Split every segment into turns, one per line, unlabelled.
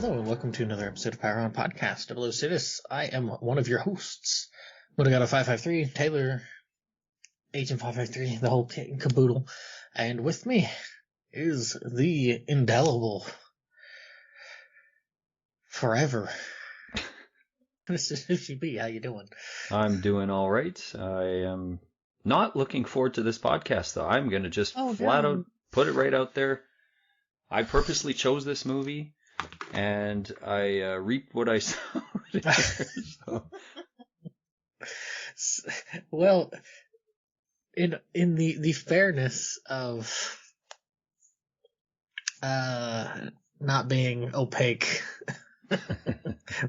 Hello and welcome to another episode of Power On Podcast, 00Status. I am one of your hosts. Would have got a 553, Taylor, Agent 553, the whole kit and caboodle. And with me is the indelible forever. This should be. How you doing?
I'm doing all right. I am not looking forward to this podcast, though. I'm going to just flat out put it right out there. I purposely chose this movie, and I reaped what I sowed. So.
Well, in the fairness of not being opaque,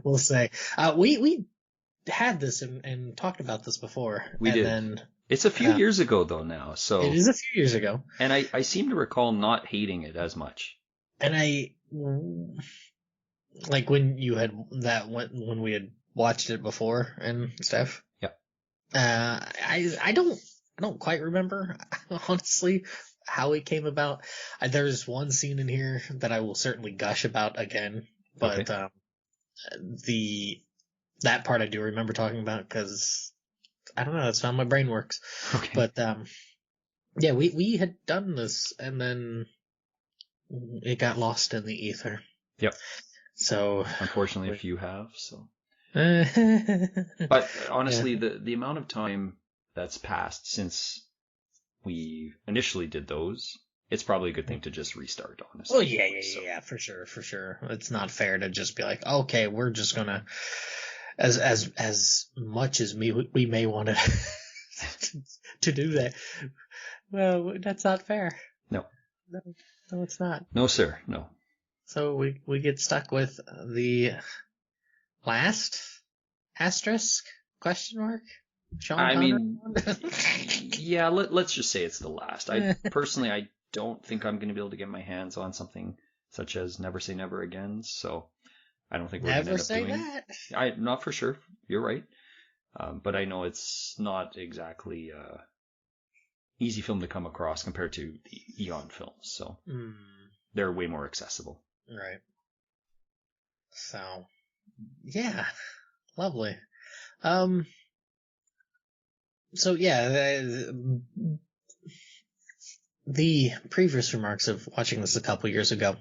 we'll say we had this and talked about this before.
We did. Then, it's a few years ago though now, so
it is a few years ago.
And I seem to recall not hating it as much.
And I like when you had that when we had watched it before and stuff.
Yeah.
I don't quite remember honestly how it came about. There's one scene in here that I will certainly gush about again, but
okay.
That part I do remember talking about because I don't know, that's how my brain works.
Okay.
But yeah, we had done this and then it got lost in the ether.
Yep.
So
unfortunately, a few have. So, but honestly,
yeah.
the amount of time that's passed since we initially did those, it's probably a good thing to just restart. Honestly.
Oh yeah, for sure. It's not fair to just be like, okay, we're just gonna, as much as we may want to do that. Well, that's not fair.
No,
it's not.
No, sir. No.
So we get stuck with the last asterisk question mark.
Yeah. Let's just say it's the last. I don't think I'm going to be able to get my hands on something such as Never Say Never Again. So I don't think we're going to end up doing
that.
I'm not for sure. You're right. But I know it's not exactly easy film to come across compared to the Eon films. So they're way more accessible.
Right. So, yeah, lovely. So yeah, the previous remarks of watching this a couple years ago.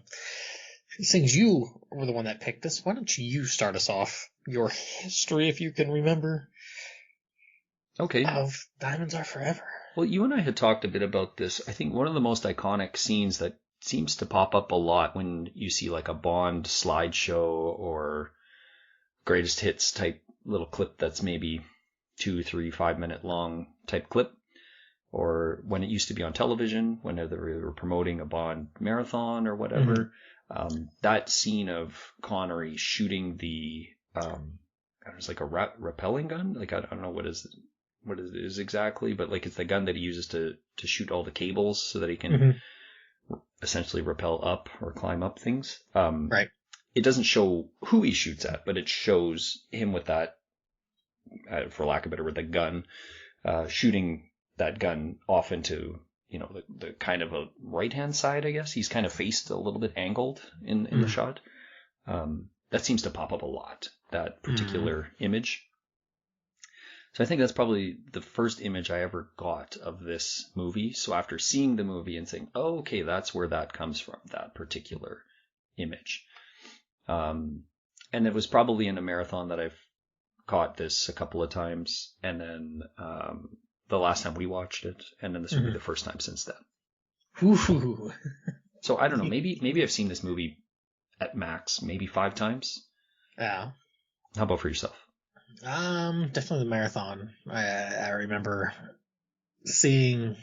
Since you were the one that picked this, why don't you start us off? Your history, if you can remember.
Okay.
Of Diamonds Are Forever.
Well, you and I had talked a bit about this. I think one of the most iconic scenes that seems to pop up a lot when you see like a Bond slideshow or greatest hits type little clip that's maybe 2, 3, 5 minute long type clip, or when it used to be on television, when they were promoting a Bond marathon or whatever. That scene of Connery shooting the it was like a rappelling gun. Like I don't know what it is exactly, but like it's the gun that he uses to shoot all the cables so that he can essentially rappel up or climb up things.
Right.
It doesn't show who he shoots at, but it shows him with that, for lack of a better word, the gun, shooting that gun off into, the kind of a right-hand side, I guess. He's kind of faced a little bit angled in the shot. That seems to pop up a lot, that particular image. So I think that's probably the first image I ever got of this movie. So after seeing the movie and saying, oh, okay, that's where that comes from, that particular image. And it was probably in a marathon that I've caught this a couple of times. And then the last time we watched it. And then this would be the first time since then.
Ooh.
So I don't know. Maybe I've seen this movie at max, maybe 5 times.
Yeah.
How about for yourself?
Definitely the marathon. I remember seeing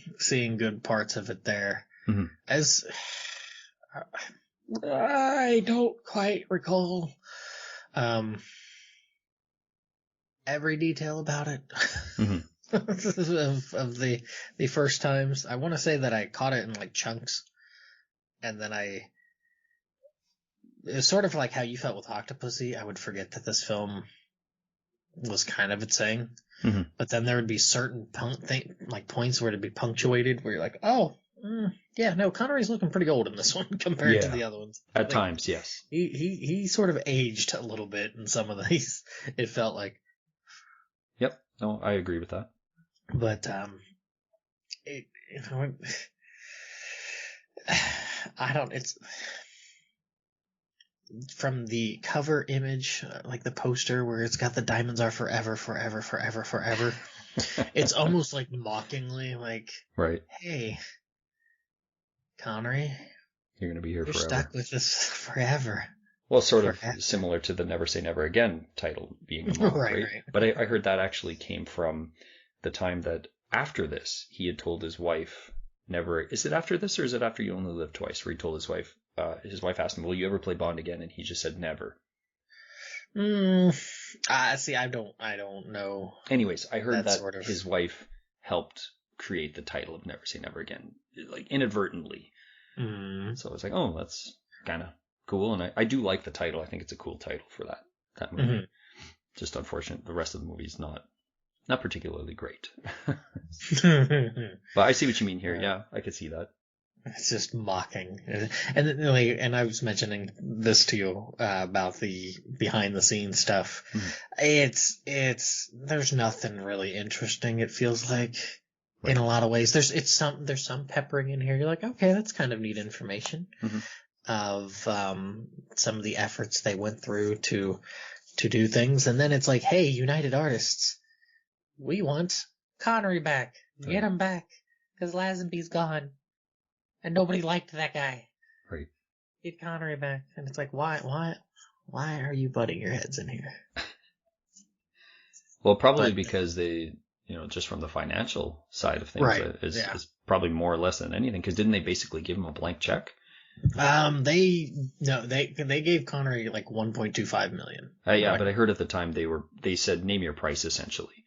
good parts of it there. As I don't quite recall every detail about it of the first times. I want to say that I caught it in like chunks, and then it's sort of like how you felt with Octopussy. I would forget that this film was kind of its thing, but then there would be certain points where it'd be punctuated where you're like, oh, Yeah, no, Connery's looking pretty old in this one compared to
Yeah,
the other ones.
at
Like
times, yes.
he sort of aged a little bit in some of these. It felt like,
Yep. No, I agree with that.
but you know, I don't. It's from the cover image, like the poster where it's got the diamonds are forever, forever, forever, forever. It's almost like mockingly, like,
Right.
hey, Connery,
You're going to be here
you're
forever.
stuck with this forever.
Well, sort of
Forever.
similar to the Never Say Never Again title being a mock,
Right,
right?
right.
But I heard that actually came from the time that after this, he had told his wife, never, is it after this or is it after You Only Live Twice, where he told his wife asked him, will you ever play Bond again? And he just said never.
See, I don't know
Anyways, I heard
that
that
sort of.
his wife helped create the title of Never Say Never Again, like inadvertently. So I was like, oh, that's kind of cool. And I do like the title. I think it's a cool title for that movie.
Mm-hmm.
Just unfortunate the rest of the movie's not particularly great. But I see what you mean here. Yeah, I could see that.
It's just mocking, and I was mentioning this to you about the behind the scenes stuff. It's there's nothing really interesting. It feels like in a lot of ways there's some peppering in here. You're like, okay, that's kind of neat information of some of the efforts they went through to do things, and then it's like, hey, United Artists, we want Connery back, get him back, because Lazenby's gone. And nobody liked that guy.
Right.
Get Connery back. And it's like, why are you butting your heads in here?
Well, probably because they, just from the financial side of things,
Right.
is probably more or less than anything. Because didn't they basically give him a blank check?
They gave Connery like 1.25 million.
Yeah, but I heard at the time they said name your price essentially.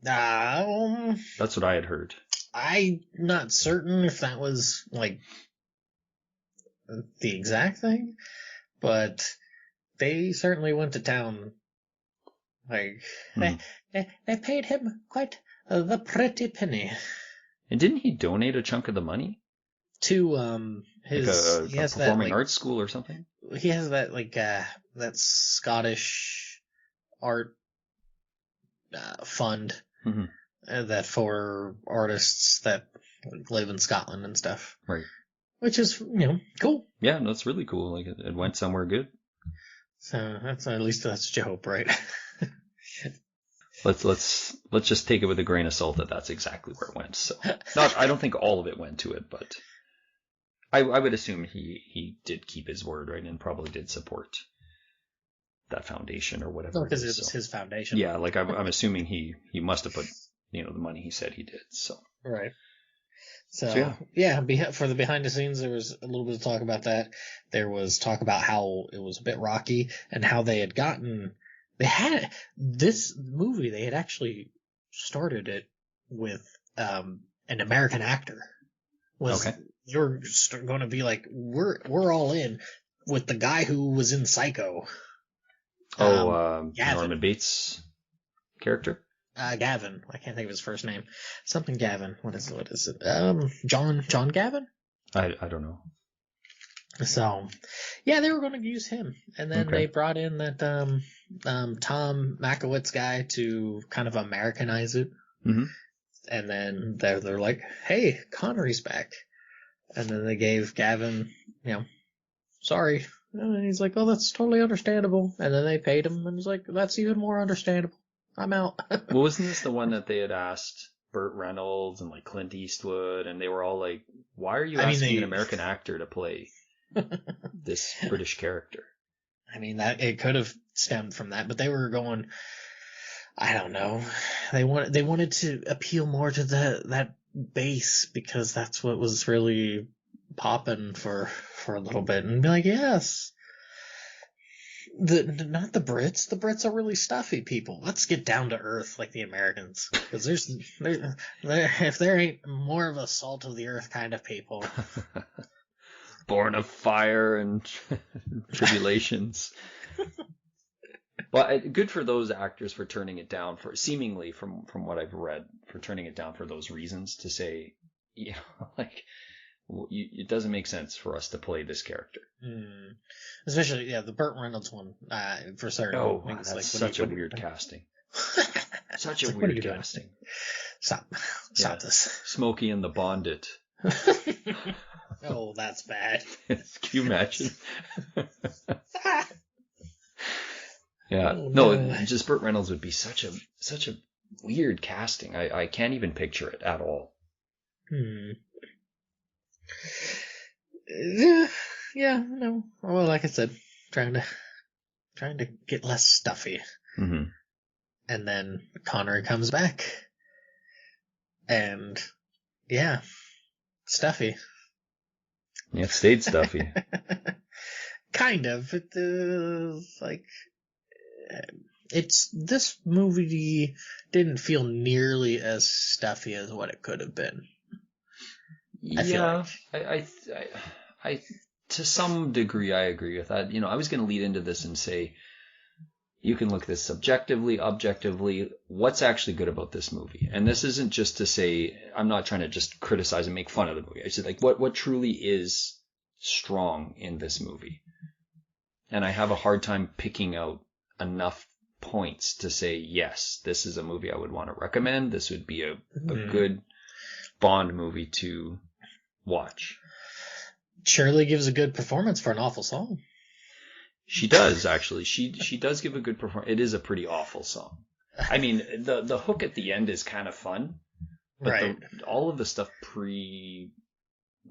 That's what I had heard.
I'm not certain if that was like the exact thing, but they certainly went to town. Like they paid him quite the pretty penny.
And didn't he donate a chunk of the money
to his
like a performing arts school or something?
He has that that Scottish art fund that for artists that live in Scotland and stuff.
Right.
Which is, cool.
Yeah, no, it's really cool. Like it went somewhere good.
So that's at least that's what you hope, right?
Let's just take it with a grain of salt that that's exactly where it went. So I don't think all of it went to it, but I would assume he did keep his word, right, and probably did support that foundation or whatever.
Because it was his foundation.
Yeah, like I'm assuming he must have put the money he said he did. So
right. So yeah, for the behind the scenes, there was a little bit of talk about that. There was talk about how it was a bit rocky and how they had this movie. They had actually started it with an American actor. You're going to be like, we're all in with the guy who was in Psycho.
Norman Bates character.
Gavin. I can't think of his first name. Something Gavin. What is it? John Gavin?
I don't know.
So, yeah, they were going to use him, and then they brought in that Tom Makowitz guy to kind of Americanize it. And then they're like, "Hey, Connery's back," and then they gave Gavin, sorry, and he's like, "Oh, that's totally understandable," and then they paid him, and he's like, "That's even more understandable. I'm out."
Well, wasn't this the one that they had asked Burt Reynolds and like Clint Eastwood, and they were all like, "Why are you asking an American actor to play this British character?"
I mean, that it could have stemmed from that, but they were going, I don't know. They wanted to appeal more to that base because that's what was really popping for a little bit, and be like, yes. Not the Brits. The Brits are really stuffy people. Let's get down to earth like the Americans, because if there ain't more of a salt of the earth kind of people.
Born of fire and tribulations. Well, good for those actors for turning it down, for seemingly from what I've read, for turning it down for those reasons, to say, you know, like it doesn't make sense for us to play this character.
Especially, the Burt Reynolds one, for certain.
Oh, wow, that's such a weird casting. Such a weird casting.
Stop this.
Smokey and the Bondit.
Oh, that's bad.
Can you imagine? Yeah.
Oh,
no, just Burt Reynolds would be such a weird casting. I can't even picture it at all.
Yeah, no. Well, like I said, trying to get less stuffy.
Mm-hmm.
And then Connery comes back. And, yeah, stuffy.
Yeah, it stayed stuffy.
Kind of. This movie didn't feel nearly as stuffy as what it could have been.
I to some degree I agree with that. You know, I was going to lead into this and say, you can look at this subjectively, objectively. What's actually good about this movie? And this isn't just to say, I'm not trying to just criticize and make fun of the movie. I said, like, what truly is strong in this movie? And I have a hard time picking out enough points to say, yes, this is a movie I would want to recommend. This would be a good Bond movie to watch.
Shirley gives a good performance for an awful song.
She does, actually. She does give a good performance. It is a pretty awful song. I mean, the hook at the end is kind of fun, but
right.
All of the stuff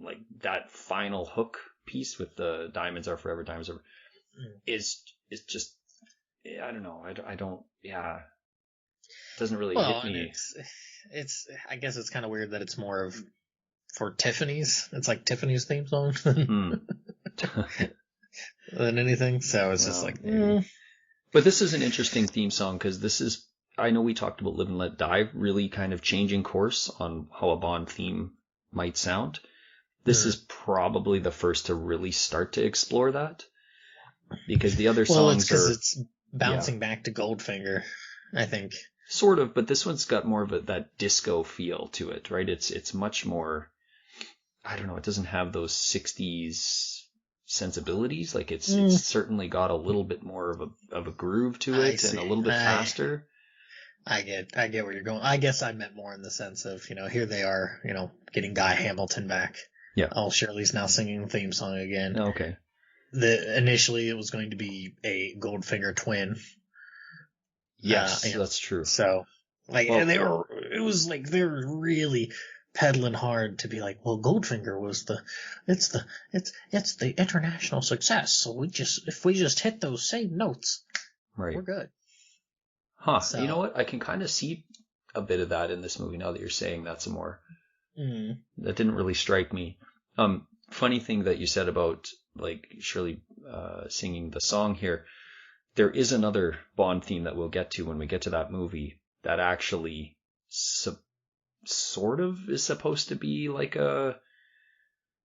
like that final hook piece with the diamonds are forever, diamonds are, is just, I don't know. I don't. Yeah, it doesn't really hit me.
It's. I guess it's kind of weird that it's more of for Tiffany's. It's like Tiffany's theme song than anything. So it's just like.
But this is an interesting theme song because this is. I know we talked about Live and Let Die, really kind of changing course on how a Bond theme might sound. This is probably the first to really start to explore that, because the other songs
it's bouncing back to Goldfinger, I think.
Sort of, but this one's got more of that disco feel to it, right? It's much more, I don't know, it doesn't have those 60s sensibilities. Like it's certainly got a little bit more of a groove to it and a little bit faster.
I get where you're going. I guess I meant more in the sense of, here they are, getting Guy Hamilton back.
Yeah.
Oh, Shirley's now singing the theme song again.
Okay.
Initially it was going to be a Goldfinger twin.
Yes, that's true.
So, and they were really peddling hard to be like, well, Goldfinger was it's the international success. So if we just hit those same notes,
right,
we're good.
Huh. So, you know what? I can kind of see a bit of that in this movie now that you're saying that some more. That didn't really strike me. Funny thing that you said about like Shirley singing the song here. There is another Bond theme that we'll get to when we get to that movie that actually sort of is supposed to be like a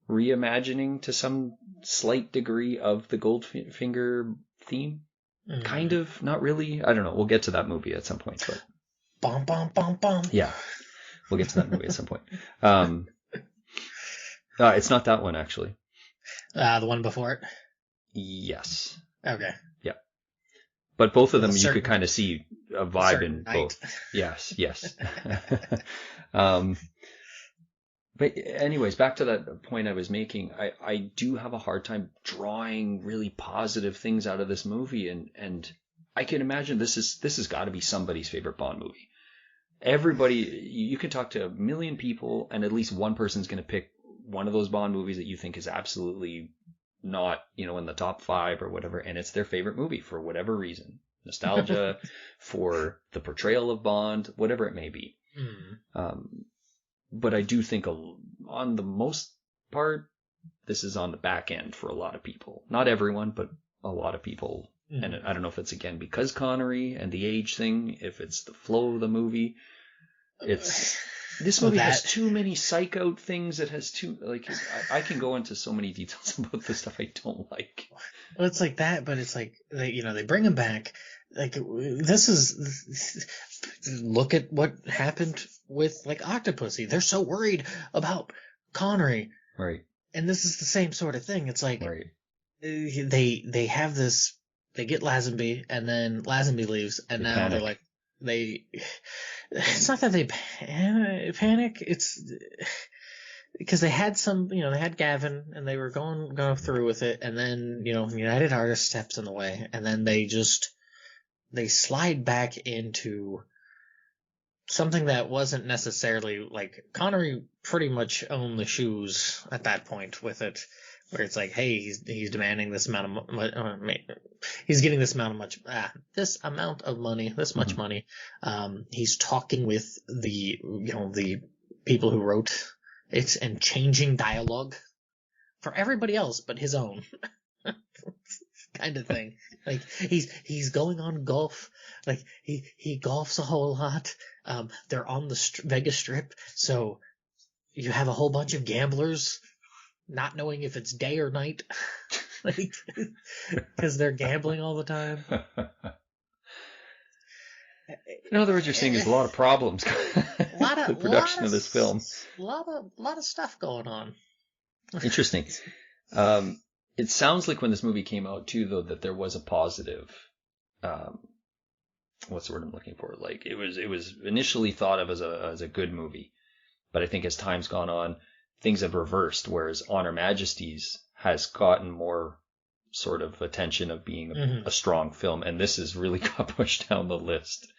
reimagining to some slight degree of the Goldfinger theme. Kind of, not really. I don't know. We'll get to that movie at some point. But
bum, bum, bum, bum.
Yeah, we'll get to that movie at some point. It's not that one, actually.
The one before it?
Yes.
Okay.
Yeah. But both of them, you could kind of see a vibe in both. Yes. But anyways, back to that point I was making, I do have a hard time drawing really positive things out of this movie, and I can imagine this has got to be somebody's favorite Bond movie. Everybody, you can talk to a million people, and at least one person's going to pick one of those Bond movies that you think is absolutely not, in the top 5 or whatever, and it's their favorite movie for whatever reason. Nostalgia, for the portrayal of Bond, whatever it may be. But I do think on the most part, this is on the back end for a lot of people. Not everyone, but a lot of people. And I don't know if it's, again, because Connery and the age thing, if it's the flow of the movie. This movie has too many psych-out things. It has I can go into so many details about the stuff I don't like.
Well, it's like that, but it's like, they bring him back. Like, look at what happened with like Octopussy. They're so worried about Connery.
Right.
And this is the same sort of thing. It's like
Right.
they have this. They get Lazenby, and then Lazenby leaves, and
They
now
panic.
they're like they. It's not that they panic. It's because they had they had Gavin, and they were going through with it, and then United Artists steps in the way, and then they slide back into something that wasn't necessarily like Connery pretty much owned the shoes at that point with it, where it's like, hey, he's demanding this amount of he's getting this amount of money, this much money. He's talking with the people who wrote it and changing dialogue for everybody else but his own. Kind of thing. Like he's going on golf. Like he golfs a whole lot. They're on the Vegas Strip, so you have a whole bunch of gamblers not knowing if it's day or night, like because they're gambling all the time.
In other words, you're saying there's a lot of problems with the production of this film.
A lot of stuff going on.
Interesting. It sounds like when this movie came out too, though, that there was a positive. What's the word I'm looking for? Like it was initially thought of as a good movie, but I think as time's gone on, things have reversed. Whereas Honor Majesty's has gotten more sort of attention of being a strong film, and this has really got pushed down the list.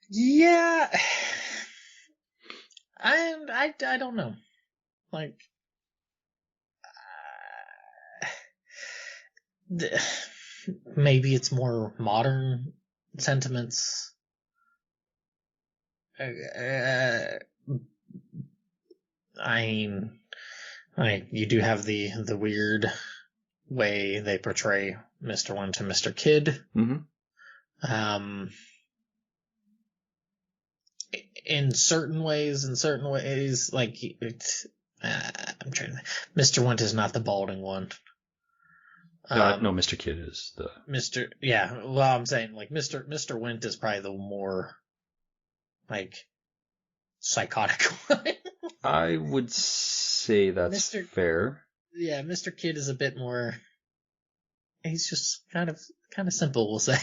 Yeah, I don't know, like. Maybe it's more modern sentiments. You do have the weird way they portray Mr. Wint to Mr. Kidd. In certain ways, like it's. I'm trying to. Mr. Wint is not the balding one.
No, Mr. Kidd is the
Yeah, well, I'm saying like Mr. Wint is probably the more like psychotic one.
I would say that's fair.
Yeah, Mr. Kidd is a bit more. He's just kind of simple, we'll say.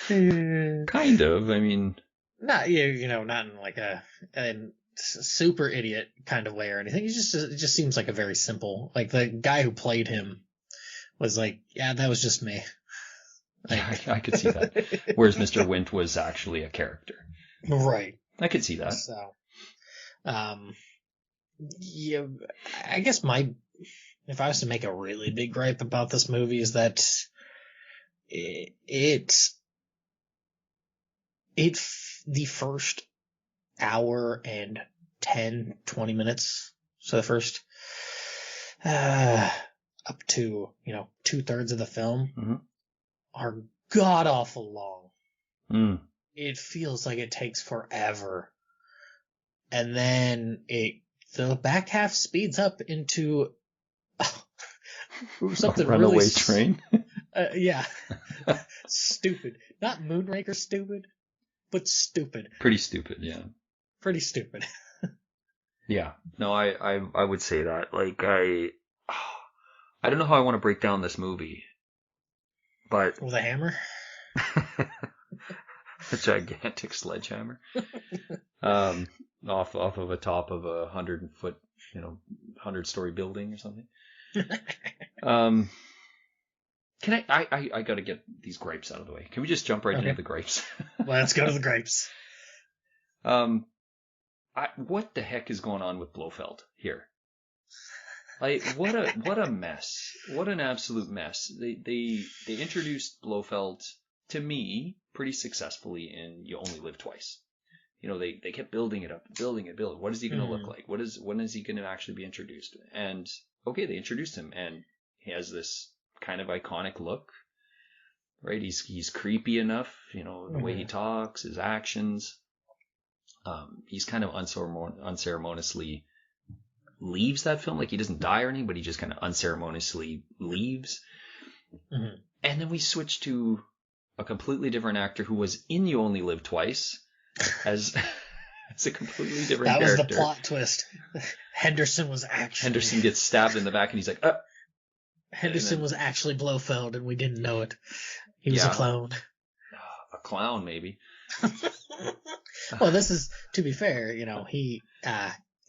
Kind of. I mean,
not not in like a super idiot kind of way or anything. It just seems like a very simple. Like the guy who played him was like, yeah, that was just me.
Like, I could see that. Whereas Mr. Wint was actually a character.
Right.
I could see that.
So, yeah, I guess if I was to make a really big gripe about this movie is that the first hour and 10-20 minutes, so the first up to 2/3 of the film are god awful long. It feels like it takes forever, and then the back half speeds up into something
runaway
really
train.
Yeah. Stupid, not Moonraker stupid, but stupid.
Pretty stupid, yeah.
Pretty stupid.
Yeah. No, I would say that. Like I don't know how I want to break down this movie, but
With a hammer?
a gigantic sledgehammer. Off of a top of 100-foot, 100-story building or something. Can I gotta get these gripes out of the way. Can we just jump right into the gripes?
Let's go to the gripes.
What the heck is going on with Blofeld here? Like, what a mess. What an absolute mess. They introduced Blofeld to me pretty successfully in You Only Live Twice. They kept building it up, building it. What is he going to look like? When is he going to actually be introduced? And okay, they introduced him, and he has this kind of iconic look, right? He's creepy enough, the way he talks, his actions. He's kind of unceremoniously leaves that film. Like, he doesn't die or anything, but he just kind of unceremoniously leaves. And then we switch to a completely different actor who was in You Only Live Twice as as a completely different
That
character.
was the plot twist. Henderson
gets stabbed in the back, and he's like,
Henderson was actually Blofeld, and we didn't know it. He was a clone.
A clown, maybe.
Well, this is, to be fair, he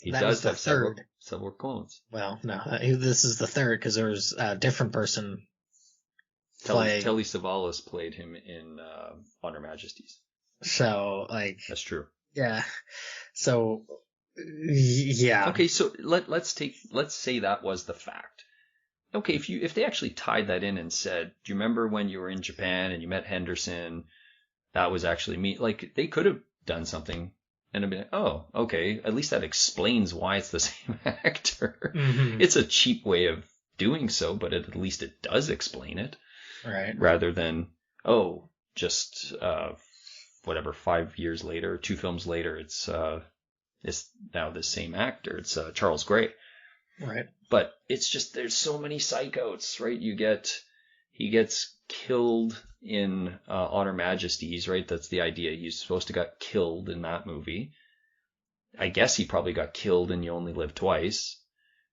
does have
several clones.
Well, no, this is the third because there was a different person.
Telly Savalas played him in On Her Majesty's.
So,
that's true.
Yeah. So, yeah.
Okay, so let's say that was the fact. Okay, if they actually tied that in and said, do you remember when you were in Japan and you met Henderson? That was actually me. They could have done something and have been like, oh, okay, at least that explains why it's the same actor.
Mm-hmm.
It's a cheap way of doing so, but at least it does explain it.
Right.
Rather than, just 5 years later, 2 films later, it's now the same actor. It's Charles Gray.
Right.
But it's just, there's so many psychos, right? He gets killed in On Her Majesty's, right? That's the idea. He's supposed to get killed in that movie. I guess he probably got killed in You Only Live Twice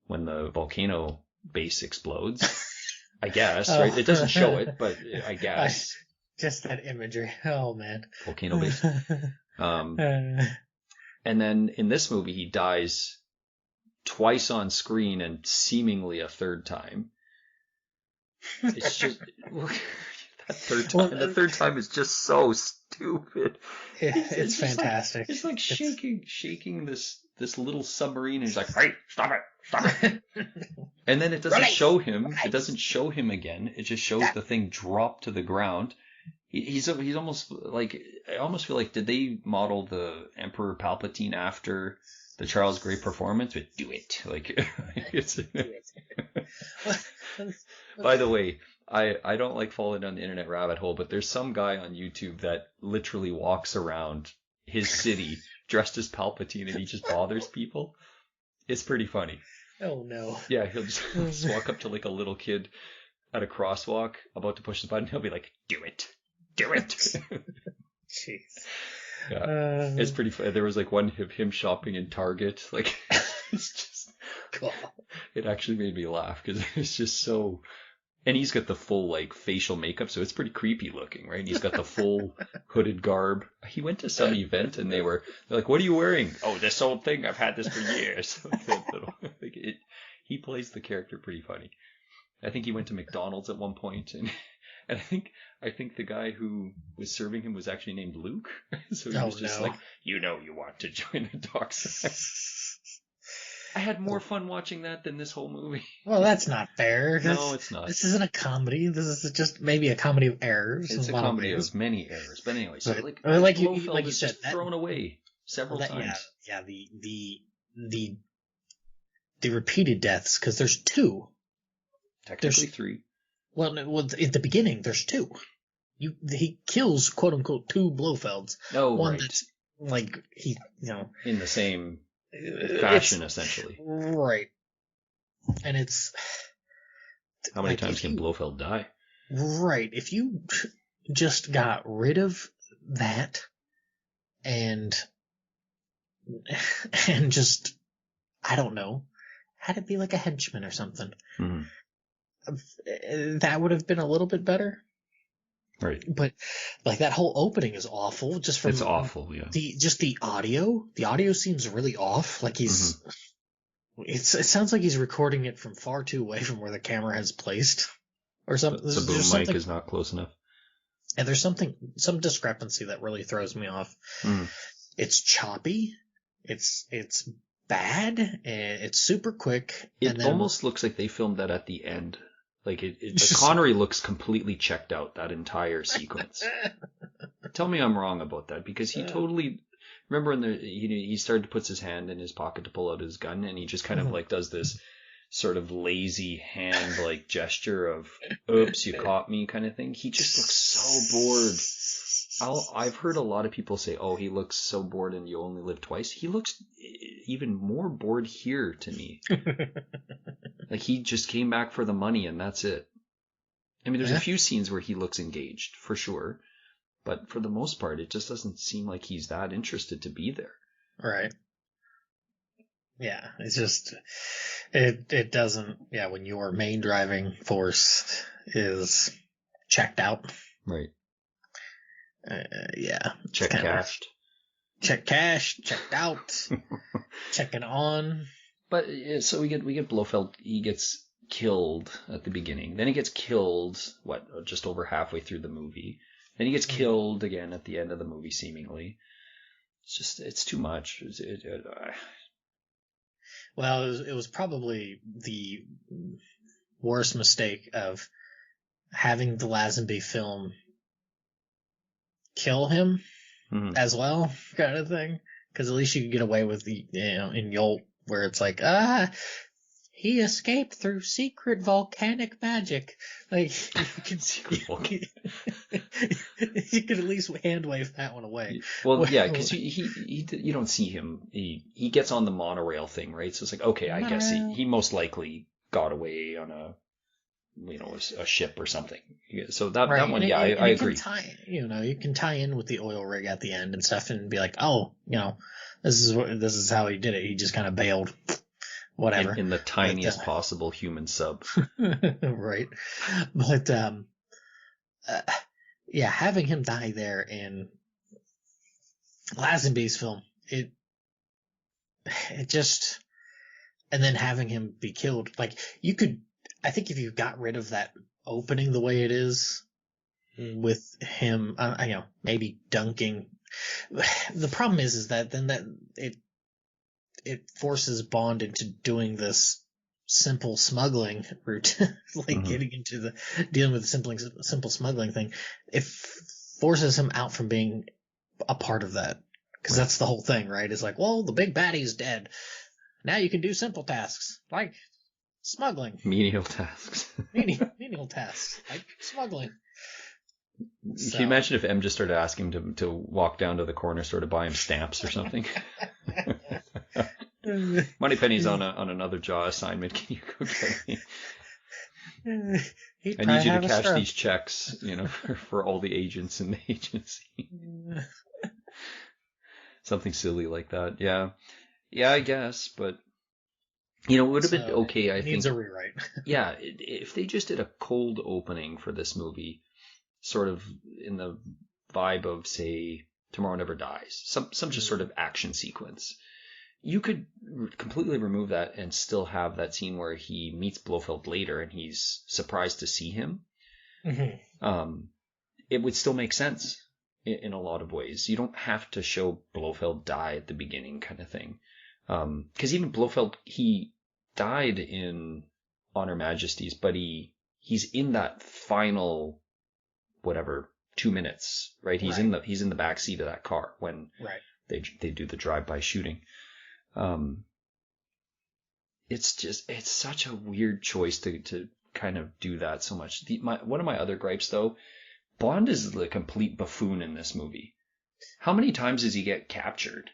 when the volcano base explodes. I guess, right? It doesn't show it, but I guess.
Just that imagery. Oh, man.
Volcano base. And then in this movie, he dies twice on screen and seemingly a third time. It's just that third time. The third time is just so stupid.
It's fantastic.
It's like shaking this little submarine, and he's like, "Hey, stop it!" And then it doesn't show him. It doesn't show him again. It just shows the thing drop to the ground. He's almost like, I almost feel like, did they model the Emperor Palpatine after the Charles Gray performance? But do it. It's. By the way, I don't like falling down the internet rabbit hole, but there's some guy on YouTube that literally walks around his city dressed as Palpatine, and he just bothers people. It's pretty funny.
Oh no.
Yeah, he'll just walk up to a little kid at a crosswalk about to push the button. He'll be like, "Do it. Do it."
Jeez.
Yeah, it's pretty funny. There was one of him shopping in Target. It's just,
cool.
It actually made me laugh because it's just so. And he's got the full facial makeup, so it's pretty creepy looking, right? And he's got the full hooded garb. He went to some event and they're like, "What are you wearing?" "Oh, this old thing. I've had this for years." He plays the character pretty funny. I think he went to McDonald's at one point, and I think the guy who was serving him was actually named Luke. So he was just like, you want to join the dark side. I had more fun watching that than this whole movie.
Well, that's not fair.
No, it's not.
This isn't a comedy. This is just maybe a comedy of errors.
It's a comedy of many errors. But anyway, so
like you
said,
just
thrown away several times.
Yeah. The repeated deaths, because there's 2.
Technically 3.
Well, at the beginning there's 2. He kills, quote unquote, 2 Blofelds.
Oh,
one
right.
That's he
in the same fashion, essentially.
Right. And it's,
how many times can Blofeld die?
Right. If you just got rid of that and just, I don't know, had it be like a henchman or something, that would have been a little bit better.
Right.
But that whole opening is awful. Just from
it's awful, yeah.
The audio seems really off. He's it sounds like he's recording it from far too away from where the camera has placed, or something.
The boom mic is not close enough.
And there's some discrepancy that really throws me off. It's choppy. It's bad. And it's super quick.
It almost looks like they filmed that at the end. Connery looks completely checked out that entire sequence. Tell me I'm wrong about that, because he totally. Remember when he started to put his hand in his pocket to pull out his gun, and he just kind of does this sort of lazy hand gesture of "oops, you caught me" kind of thing. He just looks so bored. I've heard a lot of people say, "Oh, he looks so bored in You Only Live Twice." He looks even more bored here to me. He just came back for the money and that's it. I mean, there's a few scenes where he looks engaged, for sure. But for the most part, it just doesn't seem like he's that interested to be there.
Right. Yeah, it's just, it doesn't, yeah, when your main driving force is checked out.
Right.
Yeah.
Check cashed.
Check cash, checked out, checking on.
But so we get Blofeld. He gets killed at the beginning. Then he gets killed, just over halfway through the movie. Then he gets killed again at the end of the movie, seemingly. It's too much.
Well, it was probably the worst mistake of having the Lazenby film kill him as well, kind of thing. Because at least you could get away with the, in Yolt, where it's like, he escaped through secret volcanic magic. Like, you could at least hand wave that one away.
Well, yeah, because you don't see him. He gets on the monorail thing, right? So it's like, okay, I guess he most likely got away on a ship or something. So that one, yeah, I agree.
You can tie in with the oil rig at the end and stuff, and be like, oh, this is how he did it. He just kind of bailed. Whatever.
In the tiniest possible human sub.
Right. But, yeah, having him die there in Lazenby's film, it just, and then having him be killed, like, I think if you got rid of that opening the way it is, with him, maybe dunking, the problem is that then it forces Bond into doing this simple smuggling route, like getting into dealing with the simple smuggling thing. It forces him out from being a part of that. Because that's the whole thing, right? It's like, well, the big baddie's dead. Now you can do simple tasks, like smuggling.
Menial tasks.
Menial tasks, like smuggling.
Can you imagine if M just started asking him to walk down to the corner store to buy him stamps or something? Money pennies on another jaw assignment. Can you go get me? I need you to cash these checks, for all the agents in the agency. Something silly like that. Yeah, I guess, but it would have been okay. I think
needs a rewrite.
Yeah, if they just did a cold opening for this movie, sort of in the vibe of, say, Tomorrow Never Dies, some just sort of action sequence. You could completely remove that and still have that scene where he meets Blofeld later and he's surprised to see him. It would still make sense in a lot of ways. You don't have to show Blofeld die at the beginning, kind of thing. Because even Blofeld, he died in On Her Majesty's, but he's in that final, 2 minutes, right? He's in the back seat of that car when they do the drive-by shooting. It's such a weird choice to kind of do that so much. One of my other gripes, though, Bond is the complete buffoon in this movie. How many times does he get captured?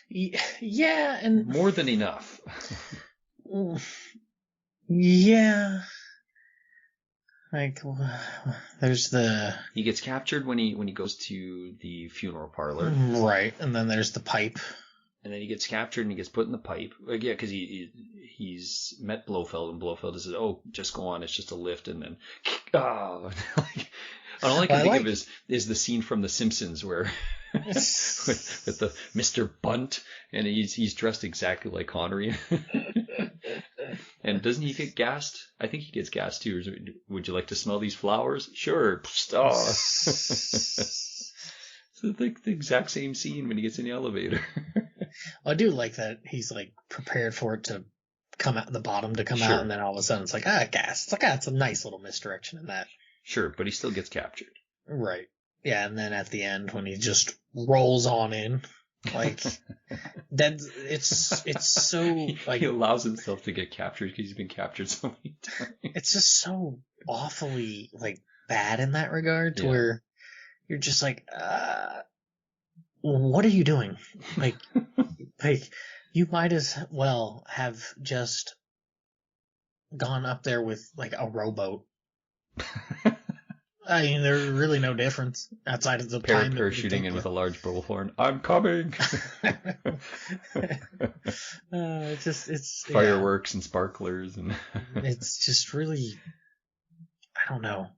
Yeah, and
more than enough.
Yeah. Like, there's
he gets captured when he goes to the funeral parlor,
right? And then there's the pipe.
And then he gets captured and he gets put in the pipe. Like, yeah, because he's met Blofeld, and Blofeld says, "Oh, just go on. It's just a lift." And then, all I can think of is the scene from The Simpsons where with the Mr. Bunt, and he's dressed exactly like Connery. And doesn't he get gassed? I think he gets gassed too. Would you like to smell these flowers? Sure. Oh. So the exact same scene when he gets in the elevator.
I do like that he's like prepared for it to come out the bottom to come out, and then all of a sudden it's like gas. It's like it's a nice little misdirection in that.
Sure, but he still gets captured.
Right. Yeah, and then at the end when he just rolls on in, like that, it's so like
he allows himself to get captured because he's been captured so many times. It's
just so awfully like bad in that regard to where you're just like, what are you doing? Like you might as well have just gone up there with like a rowboat I mean, there's really no difference outside of the time it would
Parachuting
take
in
you.
with a large bullhorn. I'm coming.
It's
Fireworks and sparklers and.
it's just really, I don't know.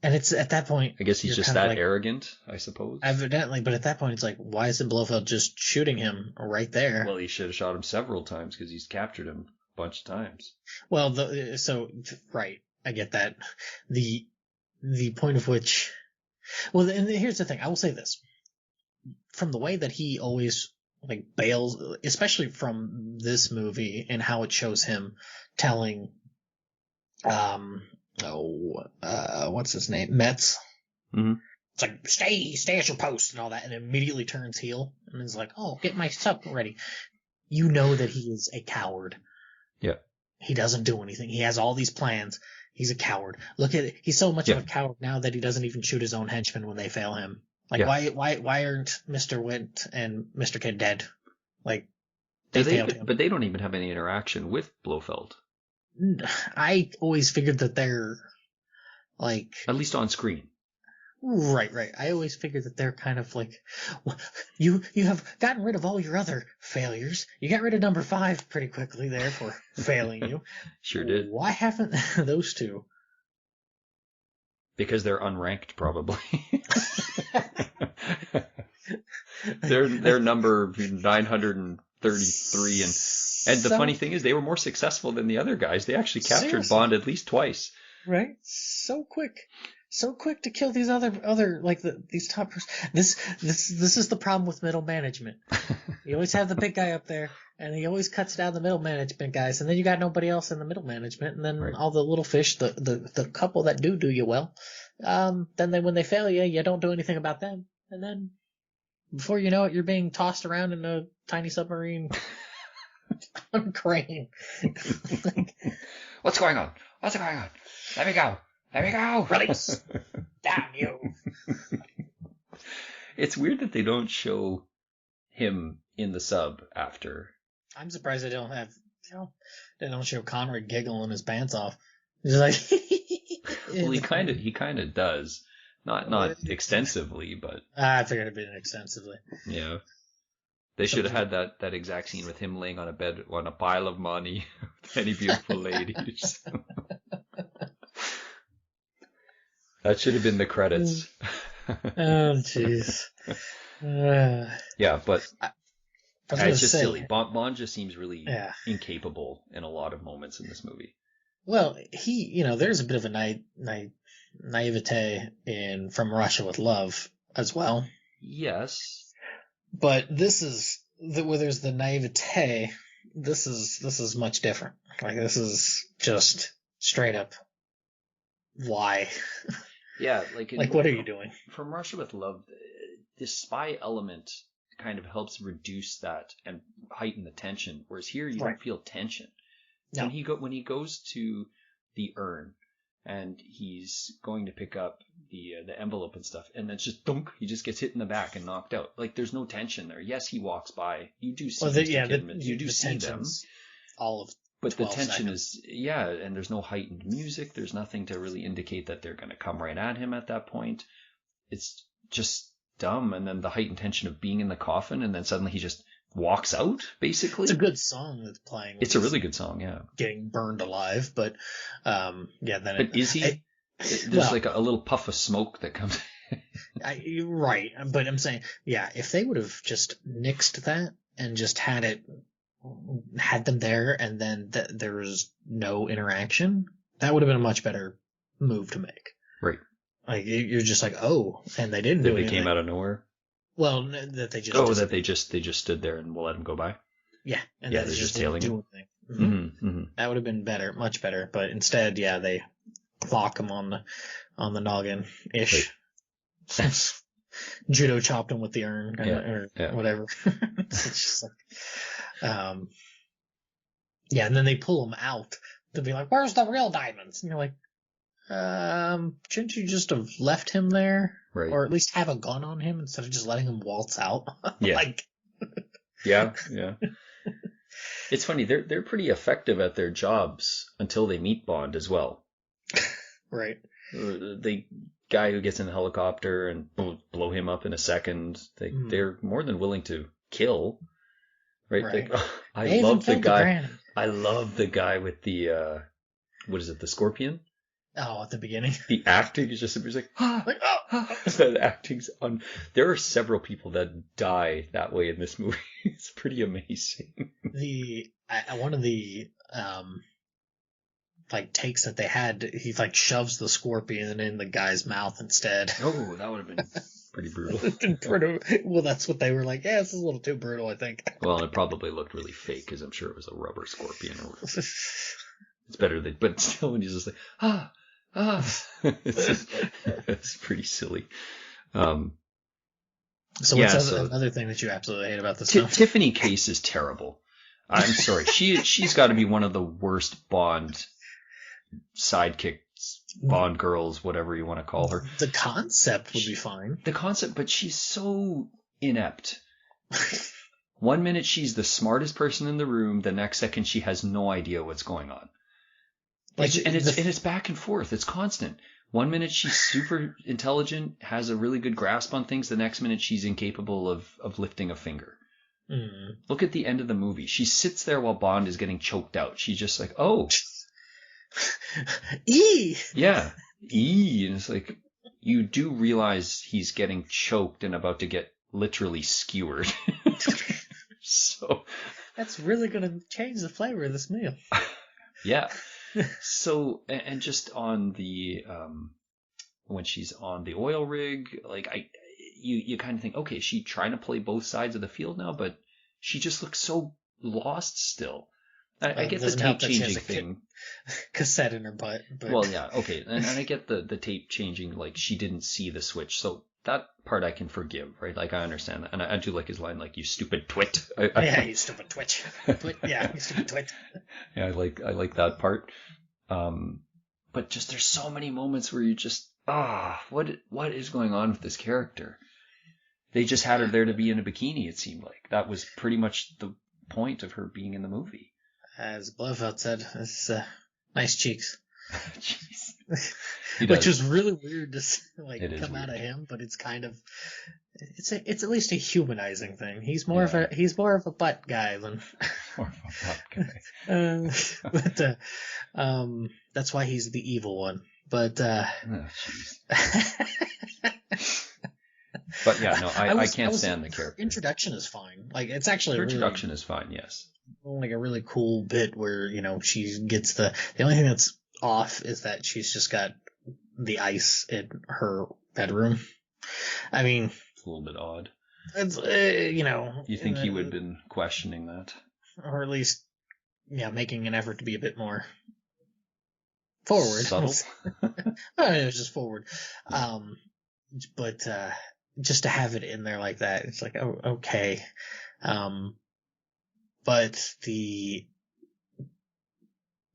And it's at that point,
I guess he's
you're
just
kind of
that
like,
arrogant, I suppose.
evidently, but at that point, it's like, why isn't Blofeld just shooting him right there?
Well, he should have shot him several times because he's captured him a bunch of times.
Well, right, I get that. The point of which, well, and here's the thing. I will say this: from the way that he always like bails, especially from this movie and how it shows him telling, what's his name, Metz.
Mm-hmm.
It's like stay at your post and all that, and immediately turns heel and is like, "Oh, get my sub ready." You know that he is a coward.
Yeah.
He doesn't do anything. He has all these plans. He's a coward. Look at it. He's so much of a coward now that he doesn't even shoot his own henchmen when they fail him. Like, why aren't Mr. Wint and Mr. Kidd dead? Like, they failed him.
But they don't even have any interaction with Blofeld.
I always figured that they're, like...
At least on screen.
Right. I always figured that they're kind of like, well, you have gotten rid of all your other failures. You got rid of number 5 pretty quickly there for failing you.
Sure did.
Why haven't those two?
Because they're unranked, probably. they're number 933, and the funny thing is, they were more successful than the other guys. They actually captured
Seriously?
Bond at least twice.
Right? So quick to kill these other like these top. This is the problem with middle management. You always have the big guy up there, and he always cuts down the middle management guys, and then you got nobody else in the middle management, and then all the little fish, the couple that do you well, then when they fail you don't do anything about them, and then before you know it, you're being tossed around in a tiny submarine on a crane. Like,
What's going on? Let me go.
Release. Damn you.
It's weird that they don't show him in the sub after.
I'm surprised they don't show Conrad giggling his pants off. He's like,
well, he kind of does, not extensively, but
I figured it'd be extensively.
Yeah, they should have had that exact scene with him laying on a bed on a pile of money with many beautiful ladies. That should have been the credits.
Oh, jeez.
Yeah, but it's just
say,
silly. Bond just seems really incapable in a lot of moments in this movie.
Well, there's a bit of a naivete in From Russia with Love as well.
Yes.
But this is, where there's the naivete, this is much different. Like, this is just straight up, why?
Yeah, like
what are you doing? From
Russia with Love, this spy element kind of helps reduce that and heighten the tension, whereas here you don't feel tension. No. When he goes to the urn and he's going to pick up the envelope and stuff, and then it's just dunk, he just gets hit in the back and knocked out. Like, there's no tension there. Yes, he walks by. You do see you do see them.
All of
But the tension
seconds.
and there's no heightened music. There's nothing to really indicate that they're going to come right at him at that point. It's just dumb. And then the heightened tension of being in the coffin, and then suddenly he just walks out, basically.
It's a good song that's playing.
It's a really good song, yeah.
Getting burned alive, but then.
But is he? There's like a little puff of smoke that comes.
Right, but I'm saying, if they would have just nixed that and just had them there, and then there was no interaction, that would have been a much better move to make.
Right.
Like, you're just like, oh, and they didn't do anything.
They came out of nowhere.
Well, that they just.
Oh, that they just stood there and we'll let them go by.
Yeah, and
they're just tailing him.
That would have been better, much better. But instead, they clock him on the noggin ish. Right. Judo chopped him with the urn or whatever. It's just like, and then they pull him out to be like, "Where's the real diamonds?" And you're like, shouldn't you just have left him there,
right?
Or at least have a gun on him instead of just letting him waltz out?
Yeah. Yeah. It's funny. They're pretty effective at their jobs until they meet Bond as well.
Right.
The guy who gets in the helicopter and blow him up in a second. They're more than willing to kill. Right?
Right.
I
They even
love the
killed the
guy.
granny.
I love the guy with the what is it? The scorpion?
Oh, at the beginning.
The acting is just like,
Like, oh.
the acting's on. There are several people that die that way in this movie. It's pretty amazing.
One of the like takes that they had, he like shoves the scorpion in the guy's mouth instead.
Oh, that would have been pretty brutal.
Well, that's what they were like. Yeah, this is a little too brutal, I think.
Well, it probably looked really fake because I'm sure it was a rubber scorpion. It's better than, but still, when he's just like, it's pretty silly.
So what's another thing that you absolutely hate about this film?
Tiffany Case is terrible. I'm sorry. She's got to be one of the worst Bond sidekicks, Bond girls, whatever you want to call her.
The concept would be fine.
The concept, but she's so inept. One minute she's the smartest person in the room, the next second she has no idea what's going on. And it's back and forth. It's constant. One minute she's super intelligent, has a really good grasp on things. The next minute she's incapable of lifting a finger.
Mm.
Look at the end of the movie. She sits there while Bond is getting choked out. She's just like, oh.
E!
Yeah. E! And it's like, you do realize he's getting choked and about to get literally skewered. So.
That's really going to change the flavor of this meal.
Yeah. So, and just on the, when she's on the oil rig, like you kind of think, okay, is she trying to play both sides of the field now? But she just looks so lost still. I get the tape changing thing.
Cassette in her butt. But...
Well, yeah, okay. And I get the tape changing, like she didn't see the switch. So that part I can forgive, right? Like I understand that. And I do like his line, like, you stupid twit.
Yeah, you stupid twitch. Yeah, you stupid twit.
Yeah, I like that part. But just there's so many moments where you just, what is going on with this character? They just had her there to be in a bikini, it seemed like. That was pretty much the point of her being in the movie.
As Blofeld said, it's nice cheeks.
Jeez.
Which is really weird to come
weird.
out of him, but it's kind of it's at least a humanizing thing. He's more of a butt guy than
more of a butt guy.
But that's why he's the evil one. But
but yeah, no, I can't stand the character.
Introduction is fine. Like it's actually
introduction is fine. Yes.
Like a really cool bit where she gets the only thing that's off is that she's just got the ice in her bedroom. I mean,
it's a little bit odd.
It's
You think he would have been questioning that,
or at least making an effort to be a bit more forward.
Subtle.
It was just forward. But just to have it in there like that, it's like, oh, okay. But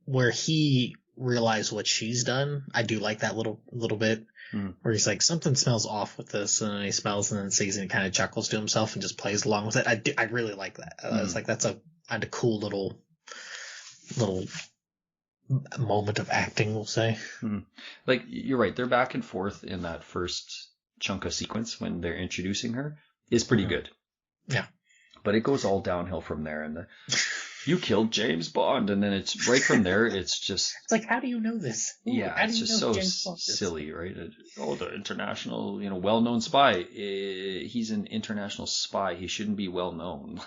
where he realized what she's done, I do like that little bit where he's like, something smells off with this, and then he smells and then sees and he kind of chuckles to himself and just plays along with it. I really like that. I was like, that's a cool little moment of acting, we'll say.
Like, you're right, they're back and forth in that first chunk of sequence when they're introducing her is pretty good.
Yeah.
But it goes all downhill from there, and you killed James Bond, and then it's right from there. It's just
like, how do you know this?
It's just so silly, right? The international, well-known spy. He's an international spy. He shouldn't be well-known.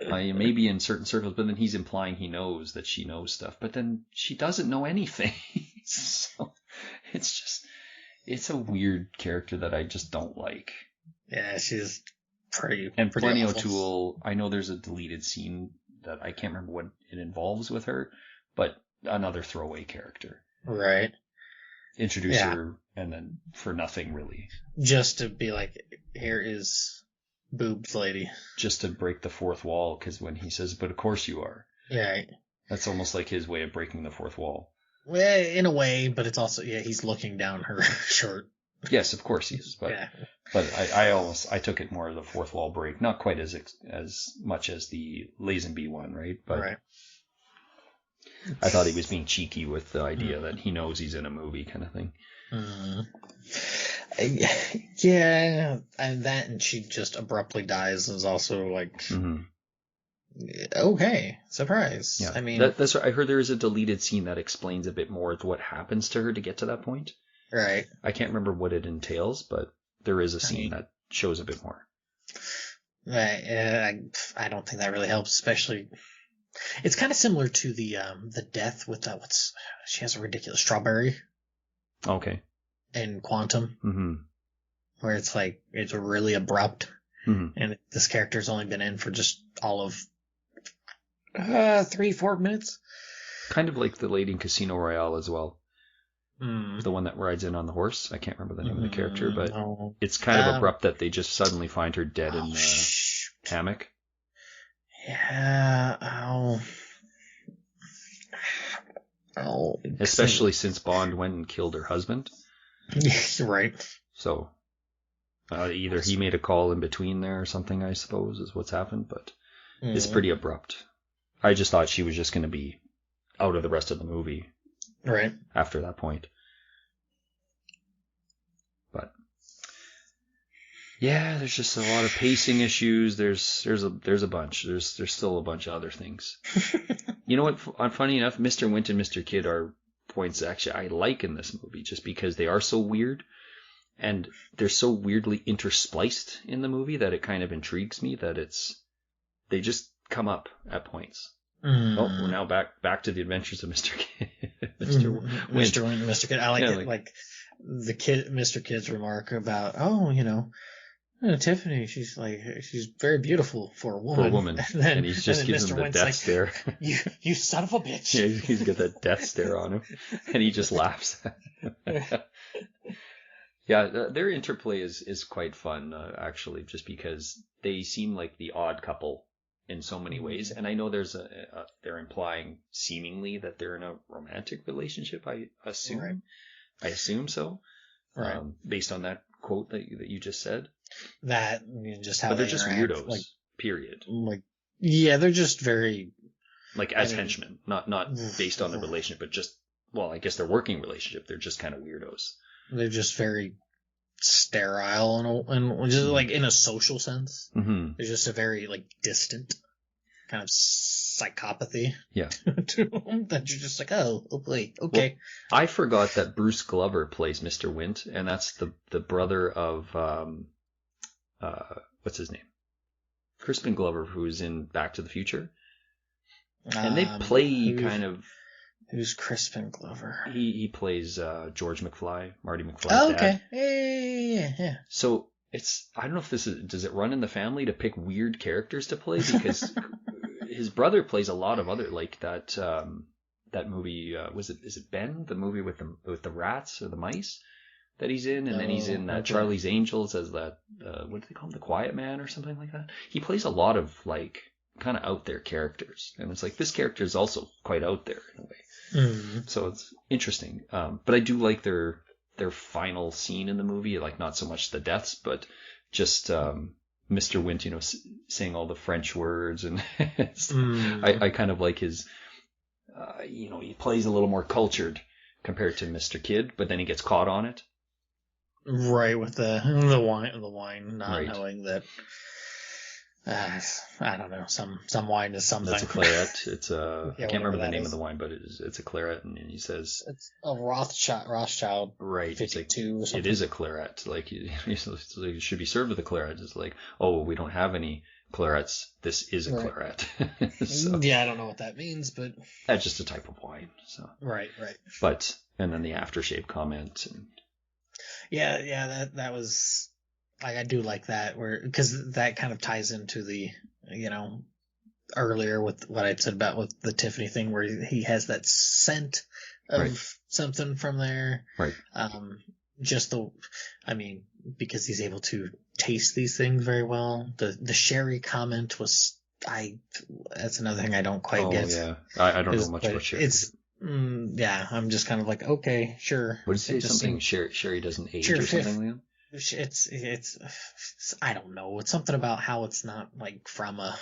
Maybe in certain circles, but then he's implying he knows that she knows stuff, but then she doesn't know anything. So it's a weird character that I just don't like.
Yeah, she's pretty.
And
pretty
Lenny
awful.
O'Toole, I know there's a deleted scene that I can't remember what it involves with her, but another throwaway character.
Right.
Introduce her, and then for nothing, really.
Just to be like, here is boobs lady.
Just to break the fourth wall, because when he says, but of course you are.
Yeah. That's
almost like his way of breaking the fourth wall.
Well, in a way, but it's also, he's looking down her shirt.
Yes, of course he is, but I took it more as a fourth wall break, not quite as much as the Lazenby one, right? But
right.
I thought he was being cheeky with the idea that he knows he's in a movie kind of thing.
Yeah, and that, and she just abruptly dies is also like, okay, surprise.
Yeah,
I mean,
that's right. I heard there is a deleted scene that explains a bit more of what happens to her to get to that point.
right.
I can't remember what it entails, but there is a scene that shows a bit more.
I don't think that really helps, especially. It's kind of similar to the death with she has a ridiculous strawberry.
Okay.
In Quantum, where it's like it's really abrupt, and this character's only been in for just all of 3-4 minutes.
Kind of like the lady in Casino Royale as well. The one that rides in on the horse. I can't remember the name of the character, but it's kind of abrupt that they just suddenly find her dead in the hammock.
Yeah.
Especially since Bond went and killed her husband.
Right.
So either he made a call in between there or something, I suppose, is what's happened, but it's pretty abrupt. I just thought she was just going to be out of the rest of the movie.
Right.
After that point. But yeah, there's just a lot of pacing issues. There's a bunch. There's still a bunch of other things. You know what? Funny enough, Mr. Wint and Mr. Kidd are points actually I like in this movie, just because they are so weird and they're so weirdly interspliced in the movie that it kind of intrigues me that they just come up at points. Oh, we're now back to the adventures of Mr. Kidd. Mr. Wint and
Mr. Kidd. I like it. Like the Mr. Kidd's remark about, Tiffany, she's very beautiful for a woman.
And he just gives him the death stare.
You son of a bitch.
Yeah, he's got that death stare on him, and he just laughs. Yeah, their interplay is quite fun, actually, just because they seem like the odd couple in so many ways. And I know they're implying seemingly that they're in a romantic relationship, I assume. Right. I assume so. Right. Based on that quote that you just said.
That just how
they're just weirdos, period.
They're just very
as henchmen, not based on the relationship, but just, I guess their working relationship. They're just kind of weirdos.
They're just very sterile and just in a social sense. They're just a very distant kind of psychopathy. Yeah. To them that you're just like, oh boy, okay.
Well, I forgot that Bruce Glover plays Mr. Wint, and that's the brother of what's his name? Crispin Glover, who's in Back to the Future. And they play kind of...
Who's Crispin Glover?
He plays George McFly, Marty McFly's
dad. Yeah.
So I don't know if does it run in the family to pick weird characters to play? Because his brother plays a lot of other, that movie, is it Ben? The movie with the rats or the mice that he's in? And then he's in Charlie's Angels as that, what do they call him? The Quiet Man or something like that? He plays a lot of kind of out there characters. And it's this character is also quite out there in a way. So it's interesting. But I do like their final scene in the movie, not so much the deaths, but just Mr. Wint, saying all the French words, and I kind of like his, he plays a little more cultured compared to Mr. Kidd, but then he gets caught on it.
Right, with the wine, not knowing that. I don't know. Some wine is something.
That's a claret. It's I can't remember the name of the wine, but it's a claret, and he says
it's a Rothschild.
Right.
52 or something.
It is a claret. It should be served with a claret. It's we don't have any clarets. This is a claret.
Yeah, I don't know what that means, but
that's just a type of wine. So
right.
But and then the aftershave comment. And...
Yeah. That was. I do like that, because that kind of ties into the, earlier with what I'd said about with the Tiffany thing, where he has that scent of something from there. Right. Because he's able to taste these things very well. The sherry comment was, that's another thing I don't quite get.
Oh, yeah. I don't know much about sherry.
I'm just kind of okay, sure.
What did you say? Something sherry doesn't age or something, Liam?
It's I don't know. It's something about how it's not from a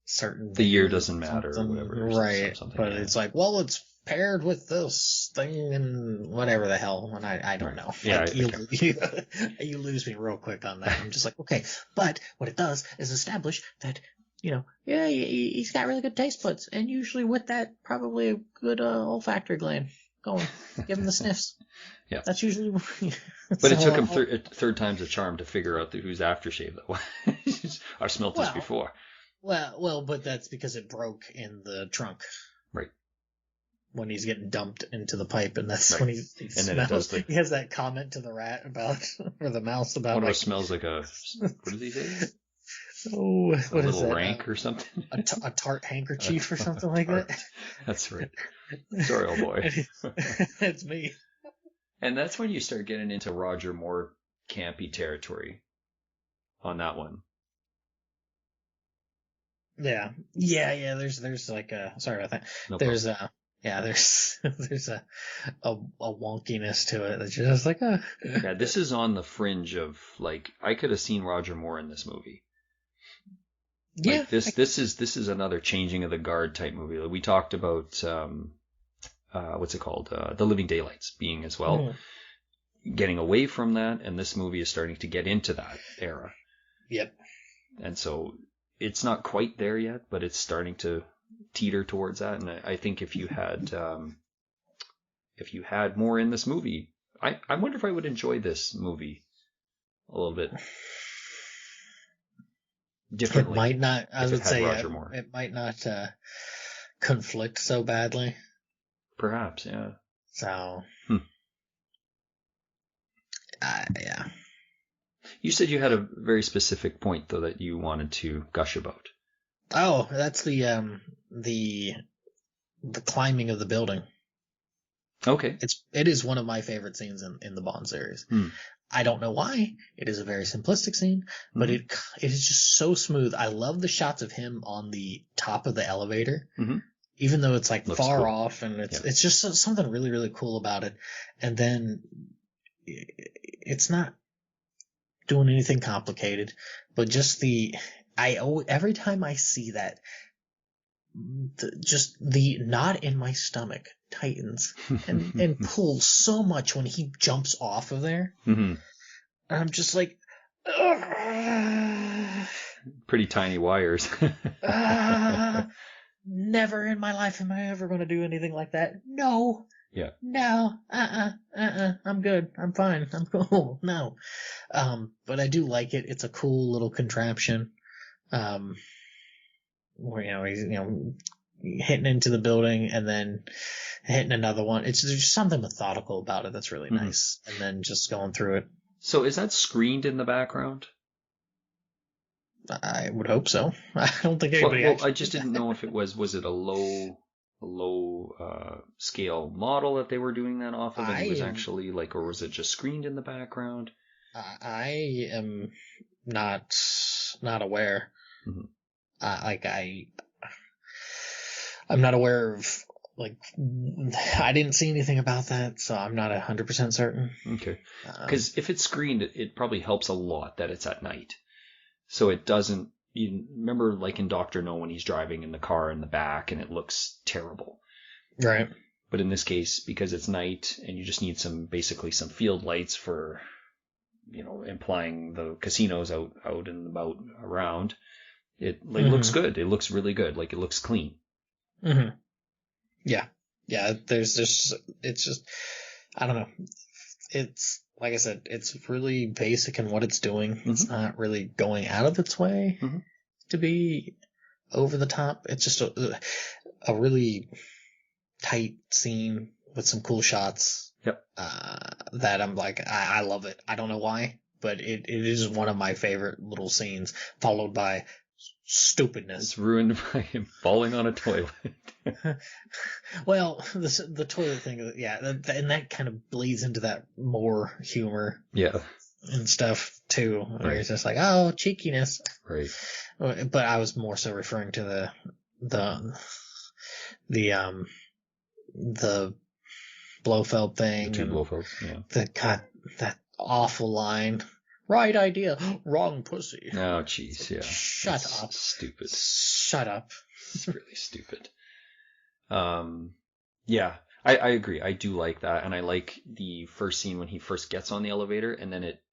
certain
The year
days
doesn't
or
matter or
something.
whatever.
Right.
Something,
But
yeah.
it's like, well, it's paired with this thing and whatever the hell. And I don't
Right.
know.
Yeah,
Like, you lose me real quick on that. I'm just like, okay. But what it does is establish that, yeah, he's got really good taste buds. And usually with that, probably a good olfactory gland going. Give him the sniffs.
Yeah.
That's usually.
But it took him third time's a charm to figure out whose aftershave that was. I smelled this before.
Well, but that's because it broke in the trunk.
Right.
When he's getting dumped into the pipe, and that's
Right.
when he
And
smells.
then it does
He has that comment to the rat about, or the mouse about,
one of us smells like a, what does he say?
Oh, what
a
is
little
that?
rank or something?
A tart handkerchief or something like that?
That's right. Sorry, old boy.
It's me.
And that's when you start getting into Roger Moore campy territory on that one.
Yeah. There's like a, sorry about that.
No
There's
problem.
there's a wonkiness to it that's just like,
Yeah, this is on the fringe of, like, I could have seen Roger Moore in this movie.
Yeah.
Like this is another changing of the guard type movie. We talked about what's it called? The Living Daylights being as well. Getting away from that, and this movie is starting to get into that era.
Yep.
And so it's not quite there yet, but it's starting to teeter towards that. And I think if you had more in this movie, I wonder if I would enjoy this movie a little bit differently.
It might not. I would say
Roger Moore.
It might not conflict so badly.
Perhaps, yeah.
So, yeah.
You said you had a very specific point, though, that you wanted to gush about.
Oh, that's the climbing of the building.
Okay.
It is one of my favorite scenes in the Bond series. I don't know why. It is a very simplistic scene, but it is just so smooth. I love the shots of him on the top of the elevator, even though it's like looks far cool. Off, and it's just something really, really cool about it. And then it's not doing anything complicated, but just every time I see that, just the knot in my stomach tightens and pulls so much when he jumps off of there. And I'm just like,
pretty tiny wires.
Never in my life am I ever going to do anything like that. No.
Yeah.
No. I'm good. I'm fine. I'm cool. No. But I do like it. It's a cool little contraption. Where he's hitting into the building and then hitting another one. There's just something methodical about it that's really nice. And then just going through it.
So is that screened in the background?
I would hope so. I don't think anybody.
Well, I just didn't know if it was it a low scale model that they were doing that off of, and it was actually like, or was it just screened in the background?
I am not aware. I'm not aware of, like, I didn't see anything about that, so I'm not 100% certain.
Okay. Because if it's screened, it probably helps a lot that it's at night. So it doesn't, you remember like in Dr. No when he's driving in the car in the back and it looks terrible.
Right.
But in this case, because it's night and you just need basically some field lights for, implying the casinos out and about around, it looks good. It looks really good. Like it looks clean.
Yeah. There's just, it's just, I don't know. It's, like I said, it's really basic in what it's doing. It's not really going out of its way to be over the top. It's just a really tight scene with some cool shots.
Yep.
That I'm like, I love it. I don't know why, but it is one of my favorite little scenes, followed by stupidness.
It's ruined by him falling on a toilet.
Well, the toilet thing, yeah, and that kind of bleeds into that more humor, and stuff too. Where it's just like, oh, cheekiness,
right?
But I was more so referring to the Blofeld thing,
the two Blofelds,
that awful line Right idea. Wrong pussy.
Oh, jeez, yeah.
Shut up.
Stupid.
Shut up.
It's really stupid. Yeah, I agree. I do like that, and I like the first scene when he first gets on the elevator, and then it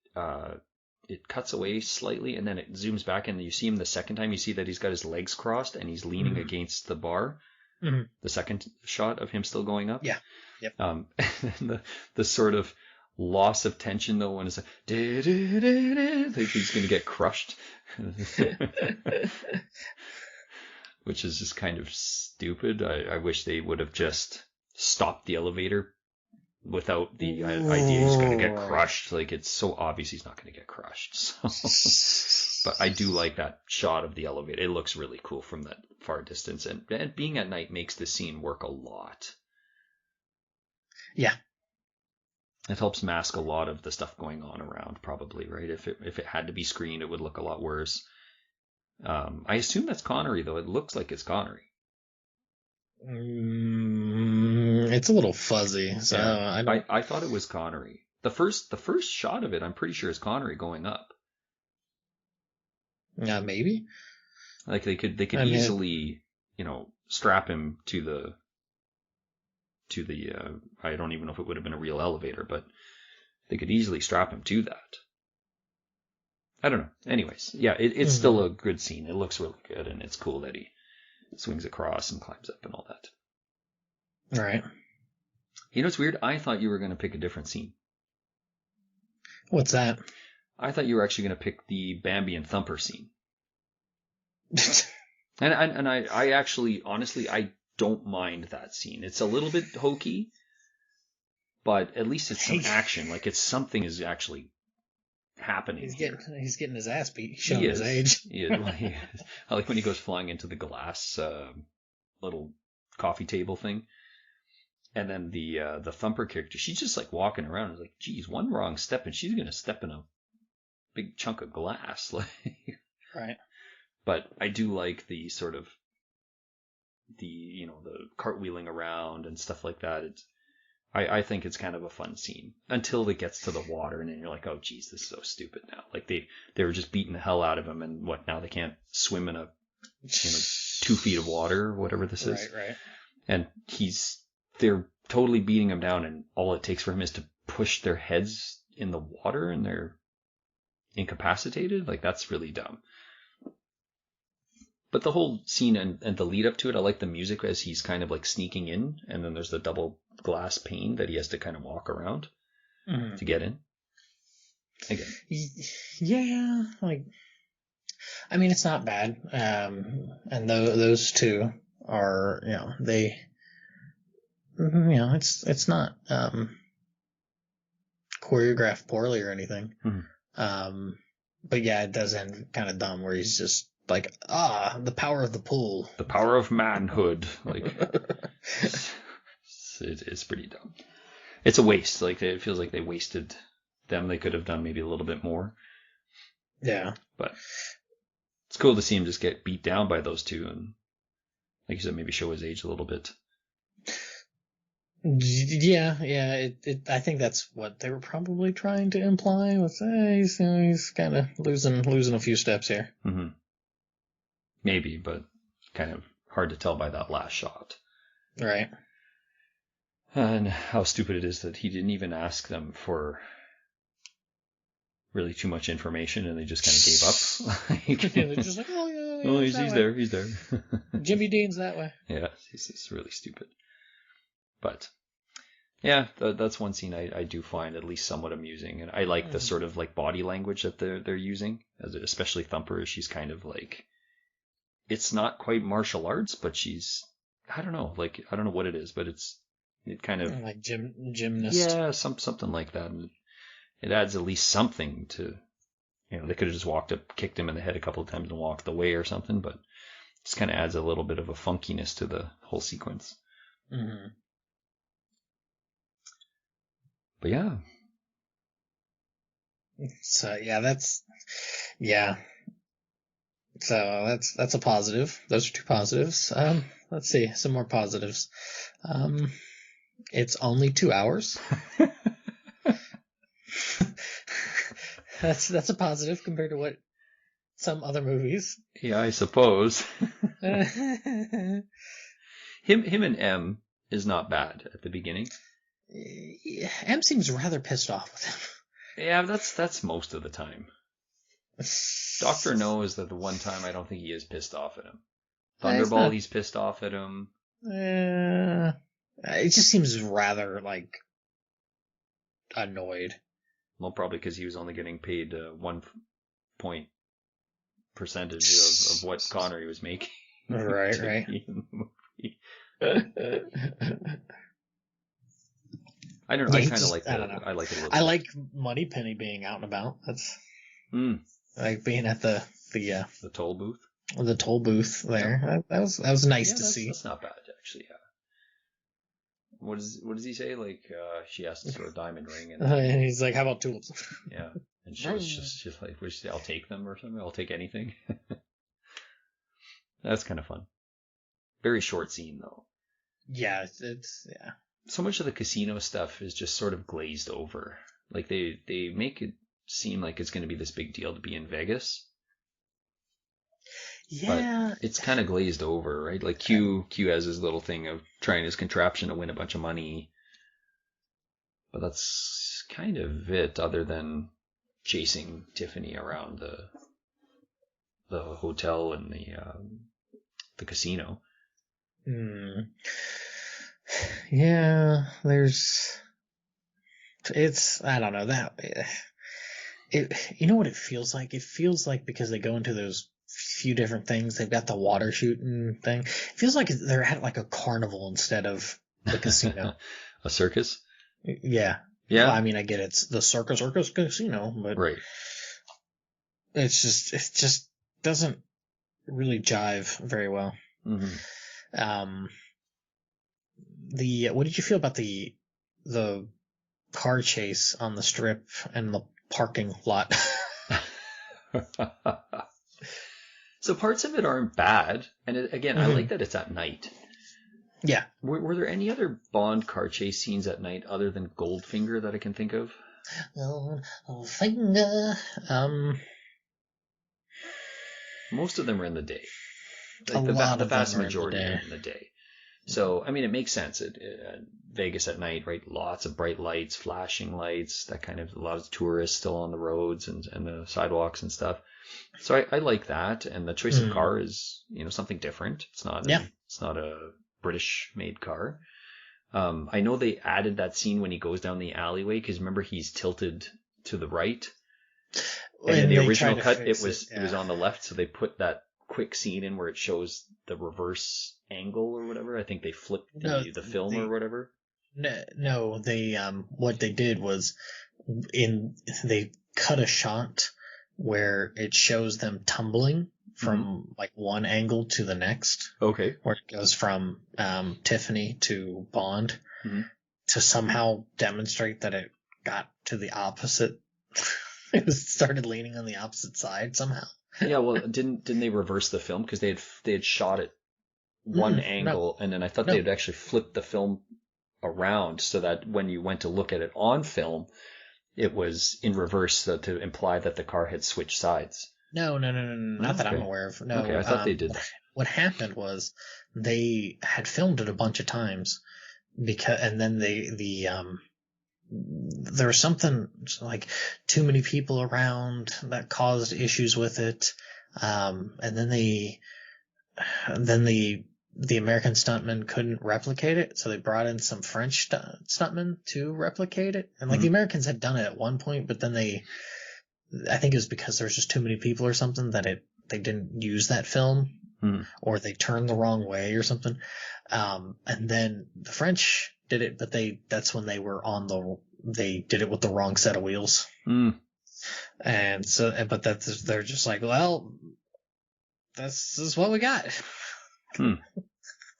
cuts away slightly, and then it zooms back, and you see him the second time. You see that he's got his legs crossed, and he's leaning against the bar.
Mm-hmm.
The second shot of him still going up.
Yeah. Yep.
And then the sort of loss of tension though when it's like, like he's gonna get crushed. Which is just kind of stupid. I wish they would have just stopped the elevator without the idea he's going to get crushed. Like, it's so obvious he's not going to get crushed. So. But I do like that shot of the elevator. It looks really cool from that far distance. And being at night makes the scene work a lot.
Yeah.
It helps mask a lot of the stuff going on around, probably, right? If it had to be screened, it would look a lot worse. I assume that's Connery, though. It looks like it's Connery.
It's a little fuzzy. So
yeah. I thought it was Connery. The first shot of it, I'm pretty sure, is Connery going up.
Yeah, maybe.
Like they could easily, strap him to the. I don't even know if it would have been a real elevator, but they could easily strap him to that. I don't know. Anyways, yeah, it's still a good scene. It looks really good, and it's cool that he swings across and climbs up and all that.
Right.
You know what's weird? I thought you were going to pick a different scene.
What's that?
I thought you were actually going to pick the Bambi and Thumper scene. and I actually, honestly, I don't mind that scene. It's a little bit hokey, but at least it's some action. Like, it's something is actually happening.
He's getting his ass beat. He's showing his age.
Yeah, I like when he goes flying into the glass little coffee table thing, and then the Thumper character, she's just like walking around. It's like, geez, one wrong step and she's gonna step in a big chunk of glass. Like,
right.
But I do like the sort of the cartwheeling around and stuff like that. I think it's kind of a fun scene until it gets to the water, and then you're like, oh, geez, this is so stupid now. Like they were just beating the hell out of him, and now they can't swim in 2 feet of water or whatever this is.
Right.
And they're totally beating him down, and all it takes for him is to push their heads in the water, and they're incapacitated. Like, that's really dumb. But the whole scene and the lead up to it, I like the music as he's kind of like sneaking in, and then there's the double glass pane that he has to kind of walk around to get in. Again.
Yeah, like, I mean, it's not bad. And those two are, it's not choreographed poorly or anything.
Mm-hmm.
But yeah, it does end kind of dumb where he's just like, the power of the pool.
The power of manhood. Like, it's pretty dumb. It's a waste. Like, it feels like they wasted them. They could have done maybe a little bit more.
Yeah.
But it's cool to see him just get beat down by those two, and like you said, maybe show his age a little bit.
Yeah. I think that's what they were probably trying to imply with, he's kind of losing a few steps here.
Mm-hmm. Maybe, but kind of hard to tell by that last shot.
Right.
And how stupid it is that he didn't even ask them for really too much information, and they just kind of gave up.
They're just like, oh,
he's there.
Jimmy Dean's that way.
Yeah, it's really stupid. But yeah, that's one scene I do find at least somewhat amusing, and I like the sort of like body language that they're using, especially Thumper. She's kind of like, it's not quite martial arts, but she's, I don't know what it is, but it kind of
like gymnast.
Yeah, something like that. And it adds at least something to, they could have just walked up, kicked him in the head a couple of times and walked away or something, but it just kind of adds a little bit of a funkiness to the whole sequence.
Mm-hmm.
But yeah.
So that's a positive. Those are 2 positives. Let's see, some more positives. It's only 2 hours. That's a positive compared to what some other movies.
Yeah, I suppose.
M
Him and M is not bad at the beginning.
seems rather pissed off with him.
Yeah, that's most of the time. Dr. No is the one time I don't think he is pissed off at him. Thunderball, he's pissed off at him.
It just seems rather, like, annoyed.
Well, probably because he was only getting paid 1 point percentage of what Connery was making.
Right.
I don't know. I kind of like
I don't know.
I like it a little.
I
bit.
like Moneypenny being out and about. That's like being at the
toll booth.
The toll booth there. Yeah. That was nice to see.
That's not bad actually. Yeah. What does he say? Like she asks for a diamond ring,
and he's like, "How about tulips?"
Yeah, and she's like, "I'll take them or something. I'll take anything." That's kind of fun. Very short scene though.
Yeah, it's yeah.
So much of the casino stuff is just sort of glazed over. Like they make it seem like it's going to be this big deal to be in Vegas.
Yeah.
But it's kind of glazed over, right? Like Q has his little thing of trying his contraption to win a bunch of money. But that's kind of it, other than chasing Tiffany around the hotel and the casino.
Yeah, it's I don't know that you know what it feels like? It feels like because they go into those few different things, they've got the water shooting thing. It feels like they're at like a carnival instead of the casino.
A circus?
Yeah.
Yeah.
Well, I mean, I get it's the circus casino, but
right.
It just doesn't really jive very well.
Mm-hmm.
What did you feel about the car chase on the strip and the parking lot?
So parts of it aren't bad, and again, I like that it's at night.
Yeah.
Were there any other Bond car chase scenes at night other than Goldfinger that I can think of?
Goldfinger.
Most of them are in the day.
Like
the vast majority are in the day. So, I mean, it makes sense. Vegas at night, right? Lots of bright lights, flashing lights, that kind of, a lot of tourists still on the roads and the sidewalks and stuff. So I like that. And the choice of car is, something different. It's not a British made car. I know they added that scene when he goes down the alleyway, because remember he's tilted to the right. And in the original cut, it was on the left. So they put that quick scene in where it shows the reverse angle or whatever. I think they flipped the film or whatever.
No, they what they did was they cut a shot where it shows them tumbling from like one angle to the next.
Okay.
Where it goes from Tiffany to Bond to somehow demonstrate that it got to the opposite. It started leaning on the opposite side somehow.
Yeah, well, didn't they reverse the film because they had shot it one angle, and then I thought they had actually flipped the film around so that when you went to look at it on film, it was in reverse to imply that the car had switched sides.
No, not that I'm aware of. No,
okay, I thought they did that.
What happened was they had filmed it a bunch of times and then there was something like too many people around that caused issues with it. And then the American stuntmen couldn't replicate it, so they brought in some French stuntmen to replicate it. And the Americans had done it at one point, but then I think it was because there was just too many people or something that they didn't use that film, or they turned the wrong way or something. And then the French did it, but that's when they were they did it with the wrong set of wheels. And so, but they're just like, well, this is what we got.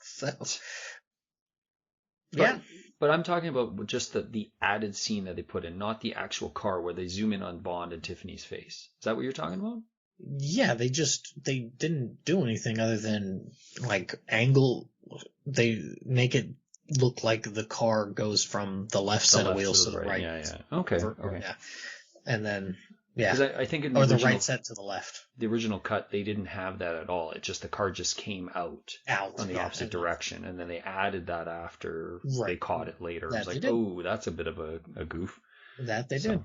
So, yeah.
But I'm talking about just the added scene that they put in, not the actual car where they zoom in on Bond and Tiffany's face. Is that what you're talking about?
Yeah, they didn't do anything other than angle. They make it look like the car goes from the left set of wheels to the right.
Yeah. Okay.
Yeah. And then Yeah.
Because I think in
or the right set to the left.
The original cut, they didn't have that at all. It just, the car just came out on the opposite direction. And then they added that after they caught it later. It was like, oh, that's a bit of a goof.
That they did.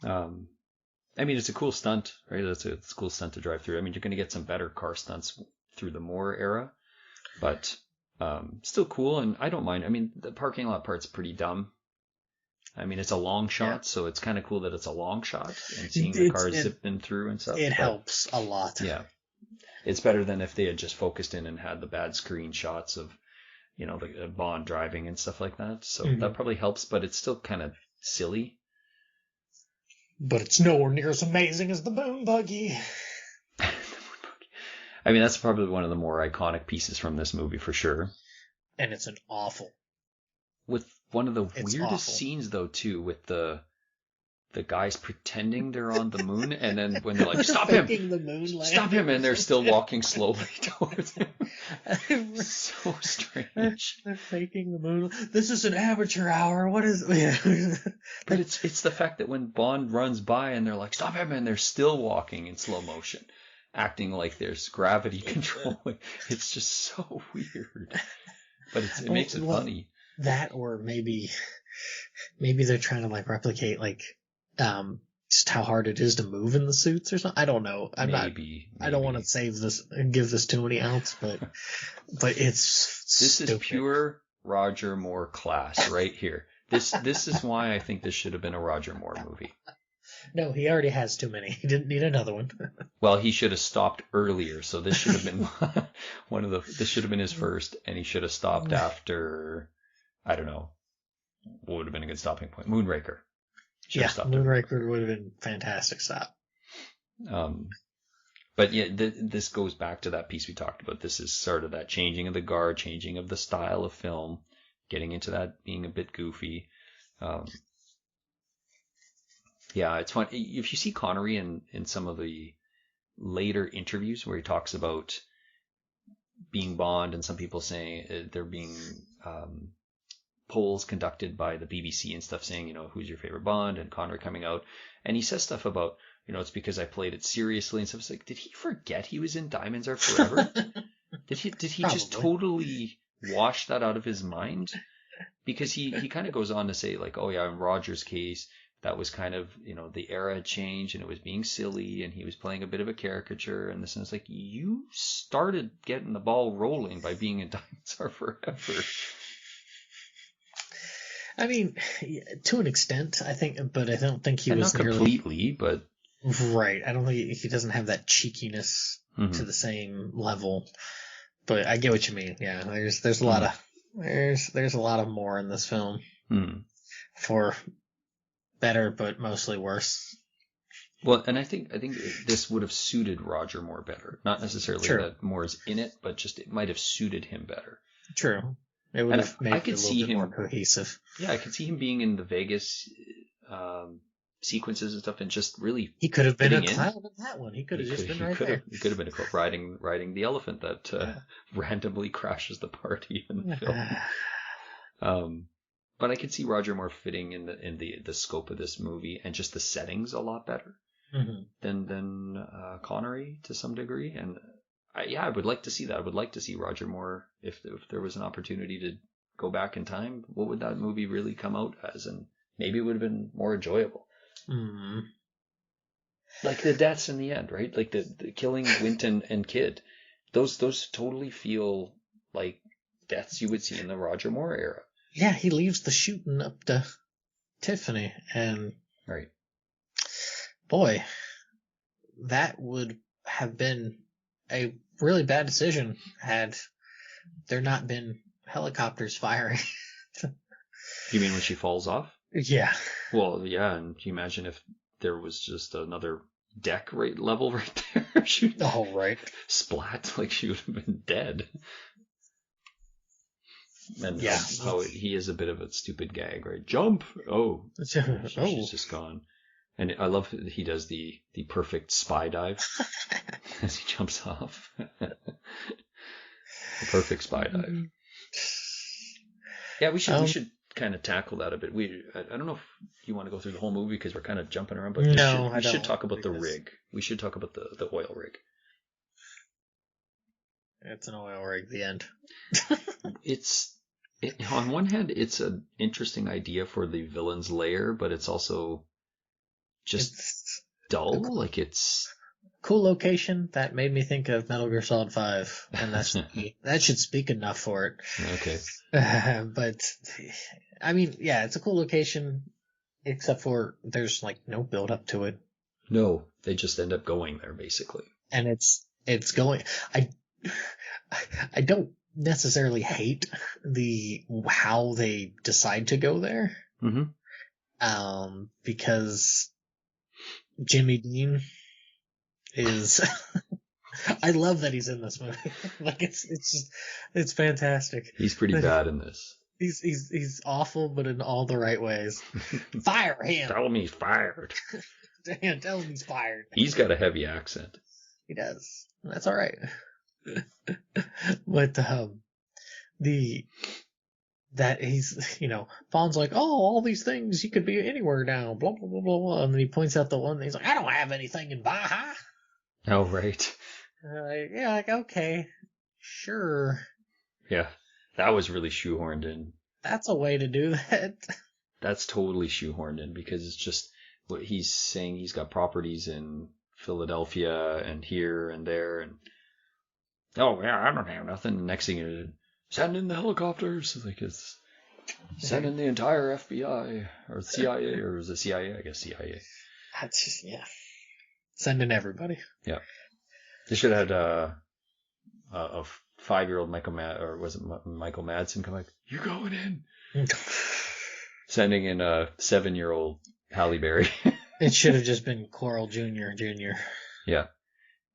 I mean, it's a cool stunt, right? It's a cool stunt to drive through. I mean, you're going to get some better car stunts through the Moore era, but still cool. And I don't mind. I mean, the parking lot part's pretty dumb. I mean, it's a long shot, so it's kind of cool that it's a long shot and seeing the cars zipping through and stuff.
It helps a lot.
Yeah. It's better than if they had just focused in and had the bad screen shots of, the Bond driving and stuff like that. So that probably helps, but it's still kind of silly.
But it's nowhere near as amazing as the moon buggy.
I mean, that's probably one of the more iconic pieces from this movie for sure.
And it's an awful.
With one of the weirdest scenes, though, too, with the guys pretending they're on the moon, and then when they're like, stop him! Stop him! And they're still walking slowly towards him. So strange.
They're faking the moon. This is an amateur hour. What is...
But it's the fact that when Bond runs by and they're like, stop him! And they're still walking in slow motion, acting like there's gravity control. It's just so weird. But it makes it funny.
That, or maybe they're trying to replicate just how hard it is to move in the suits or something. I don't know. Maybe. I don't want to save this and give this too many outs, but it's
this
stupid.
Is pure Roger Moore class right here. This is why I think this should have been a Roger Moore movie.
No, he already has too many. He didn't need another one.
Well, he should have stopped earlier. So this should have been this should have been his first, and he should have stopped after, I don't know, what would have been a good stopping point? Moonraker.
Moonraker would have been a fantastic stop.
But yeah, this goes back to that piece we talked about. This is sort of that changing of the guard, changing of the style of film, getting into that being a bit goofy. Yeah, it's fun. If you see Connery in some of the later interviews where he talks about being Bond, and some people saying there being polls conducted by the BBC and stuff saying, who's your favorite Bond, and Connery coming out. And he says stuff about, it's because I played it seriously and stuff. It's like, did he forget he was in Diamonds Are Forever? Did he just totally wash that out of his mind? Because he kind of goes on to say, oh yeah, in Roger's case, that was kind of, the era had changed and it was being silly and he was playing a bit of a caricature and this. And it's like, you started getting the ball rolling by being in Diamonds Are Forever.
I mean, to an extent, I think, but I don't think he
and
was
not completely, but
right. I don't think he doesn't have that cheekiness to the same level. But I get what you mean. Yeah, there's a lot of there's a lot of more in this film for better, but mostly worse.
Well, and I think this would have suited Roger Moore better. Not necessarily that Moore is in it, but just it might have suited him better.
True. It would have made it a little bit more cohesive.
Yeah, I could see him being in the Vegas sequences and stuff, and just really
he could have been a clown in that one. He could have just been right there.
He could have been a clown riding the elephant that randomly crashes the party in the film. But I could see Roger Moore fitting in the scope of this movie and just the settings a lot better than Connery to some degree. And I would like to see that. I would like to see Roger Moore if there was an opportunity to go back in time. What would that movie really come out as? And maybe it would have been more enjoyable.
Mm-hmm.
Like the deaths in the end, right? Like the killing Winton and Kidd. Those totally feel like deaths you would see in the Roger Moore era.
Yeah, he leaves the shooting up to Tiffany, and
right.
Boy, that would have been a really bad decision had there not been helicopters firing.
You mean when she falls off?
Yeah.
Well, yeah, and can you imagine if there was just another deck level right there?
Oh, right.
Splat, like she would have been dead. And
yeah,
how he is a bit of a stupid gag, right? Jump! Oh, she's just gone. And I love that he does the perfect spy dive as he jumps off. The perfect spy dive. Yeah, we should kind of tackle that a bit. I don't know if you want to go through the whole movie because we're kind of jumping around, but
No,
we
I
should
don't.
talk about the
Because
rig. We should talk about the oil rig.
it's an oil rig. The end.
On one hand, it's an interesting idea for the villain's lair, but it's also just
It's
dull.
a cool,
Like it's
cool location that made me think of Metal Gear Solid 5, and that should speak enough for it.
okay.
But I mean, yeah, it's a cool location, except for there's like no build up to it,
No, they just end up going there basically.
and it's going. I I don't necessarily hate how they decide to go there, because Jimmy Dean is. I love that he's in this movie. Like it's fantastic.
He's pretty bad in this.
He's awful, but in all the right ways. Fire him!
Tell him he's fired.
Dan, tell him he's fired.
He's got a heavy accent.
He does. That's all right. But that he's, Bond's like, oh, all these things, you could be anywhere now, blah blah blah blah blah, and then he points out the one. He's like, I don't have anything in Baja.
Oh right.
Yeah, like okay, sure.
Yeah, that was really shoehorned in.
That's a way to do that.
That's totally shoehorned in because it's just what he's saying. He's got properties in Philadelphia and here and there, and oh yeah, I don't have nothing. Next thing you send in the helicopters, like it's send in the entire FBI or CIA or is it CIA? I guess CIA.
That's just send in everybody.
Yeah, they should have had a 5-year-old Michael Michael Madsen come like, you going in? Sending in a 7-year-old Halle Berry.
It should have just been Coral Jr.
Yeah.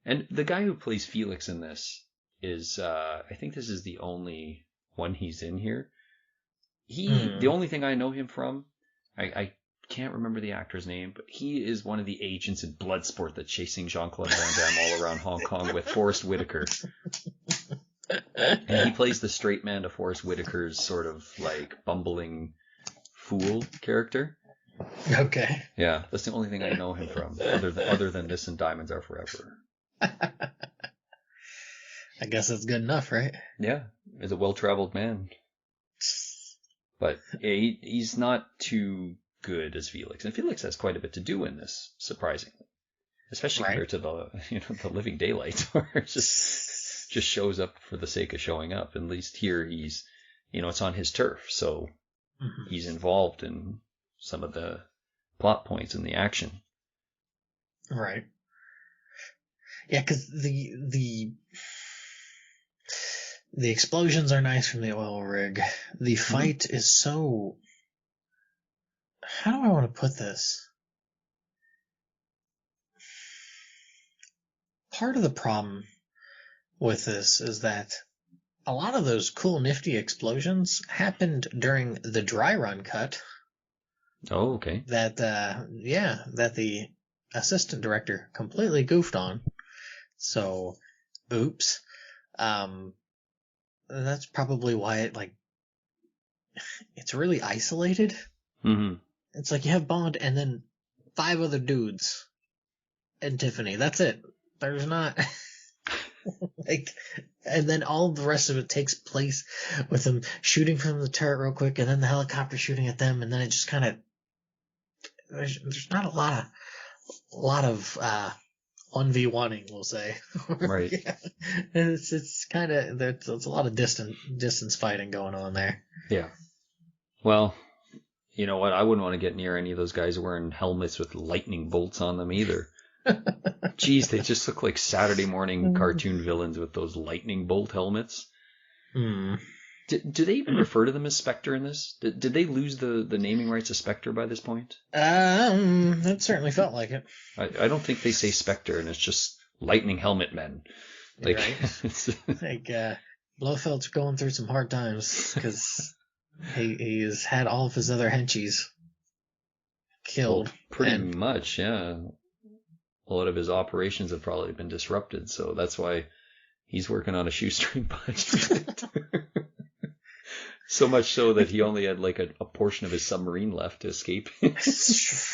And the guy who plays Felix in this is, I think this is the only one he's in here. The only thing I know him from, I can't remember the actor's name, but he is one of the agents in Bloodsport that's chasing Jean-Claude Van Damme all around Hong Kong with Forrest Whitaker. And he plays the straight man to Forrest Whitaker's sort of like bumbling fool character.
Okay.
Yeah, that's the only thing I know him from, other than this and Diamonds Are Forever.
I guess that's good enough, right?
Yeah, he's a well-traveled man. But yeah, he's not too good as Felix, and Felix has quite a bit to do in this, surprisingly, especially compared to the Living Daylights, where it just shows up for the sake of showing up. At least here he's, it's on his turf, so he's involved in some of the plot points in the action.
Right. Yeah, because the explosions are nice from the oil rig. The fight is so... How do I want to put this? Part of the problem with this is that a lot of those cool, nifty explosions happened during the dry run cut.
Oh, okay.
That the assistant director completely goofed on. So, oops. That's probably why it's really isolated.
Mm-hmm.
It's like you have Bond and then 5 other dudes and Tiffany. That's it. There's not and then all the rest of it takes place with them shooting from the turret real quick, and then the helicopter shooting at them, and then it just kind of there's not a lot of 1v1ing, we'll say.
Right.
Yeah. It's kind of there's a lot of distance fighting going on there.
Yeah. Well, you know what? I wouldn't want to get near any of those guys wearing helmets with lightning bolts on them either. Jeez, they just look like Saturday morning cartoon villains with those lightning bolt helmets. Do they even refer to them as Spectre in this? Did they lose the naming rights of Spectre by this point?
It certainly felt like it.
I don't think they say Spectre, and it's just lightning helmet men. Like,
right. Blofeld's going through some hard times because he's had all of his other henchies killed.
Well, pretty much, yeah. A lot of his operations have probably been disrupted, so that's why he's working on a shoestring budget. So much so that he only had like a portion of his submarine left to escape.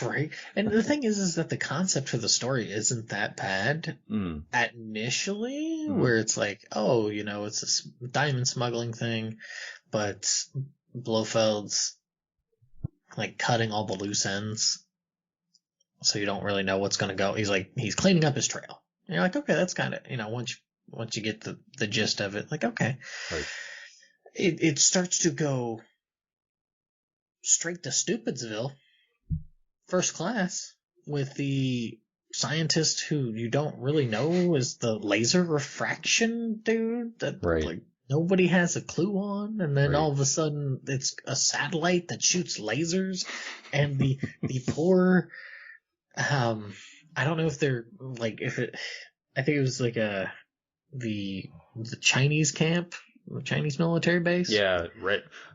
Right. And the thing is that the concept for the story isn't that bad
Mm.
initially,
Mm.
where it's like, oh, it's a diamond smuggling thing, but Blofeld's like cutting all the loose ends, so you don't really know what's going to go. He's cleaning up his trail. And you're like, okay, that's kind of, once you get the gist of it, like, okay.
Right.
It starts to go straight to Stupidsville, first class, with the scientist who you don't really know is the laser refraction dude that
Right.
like nobody has a clue on, and then
Right.
all of a sudden it's a satellite that shoots lasers, and the poor I don't know if they're like if it I think it was like the Chinese camp, the Chinese military base.
Yeah,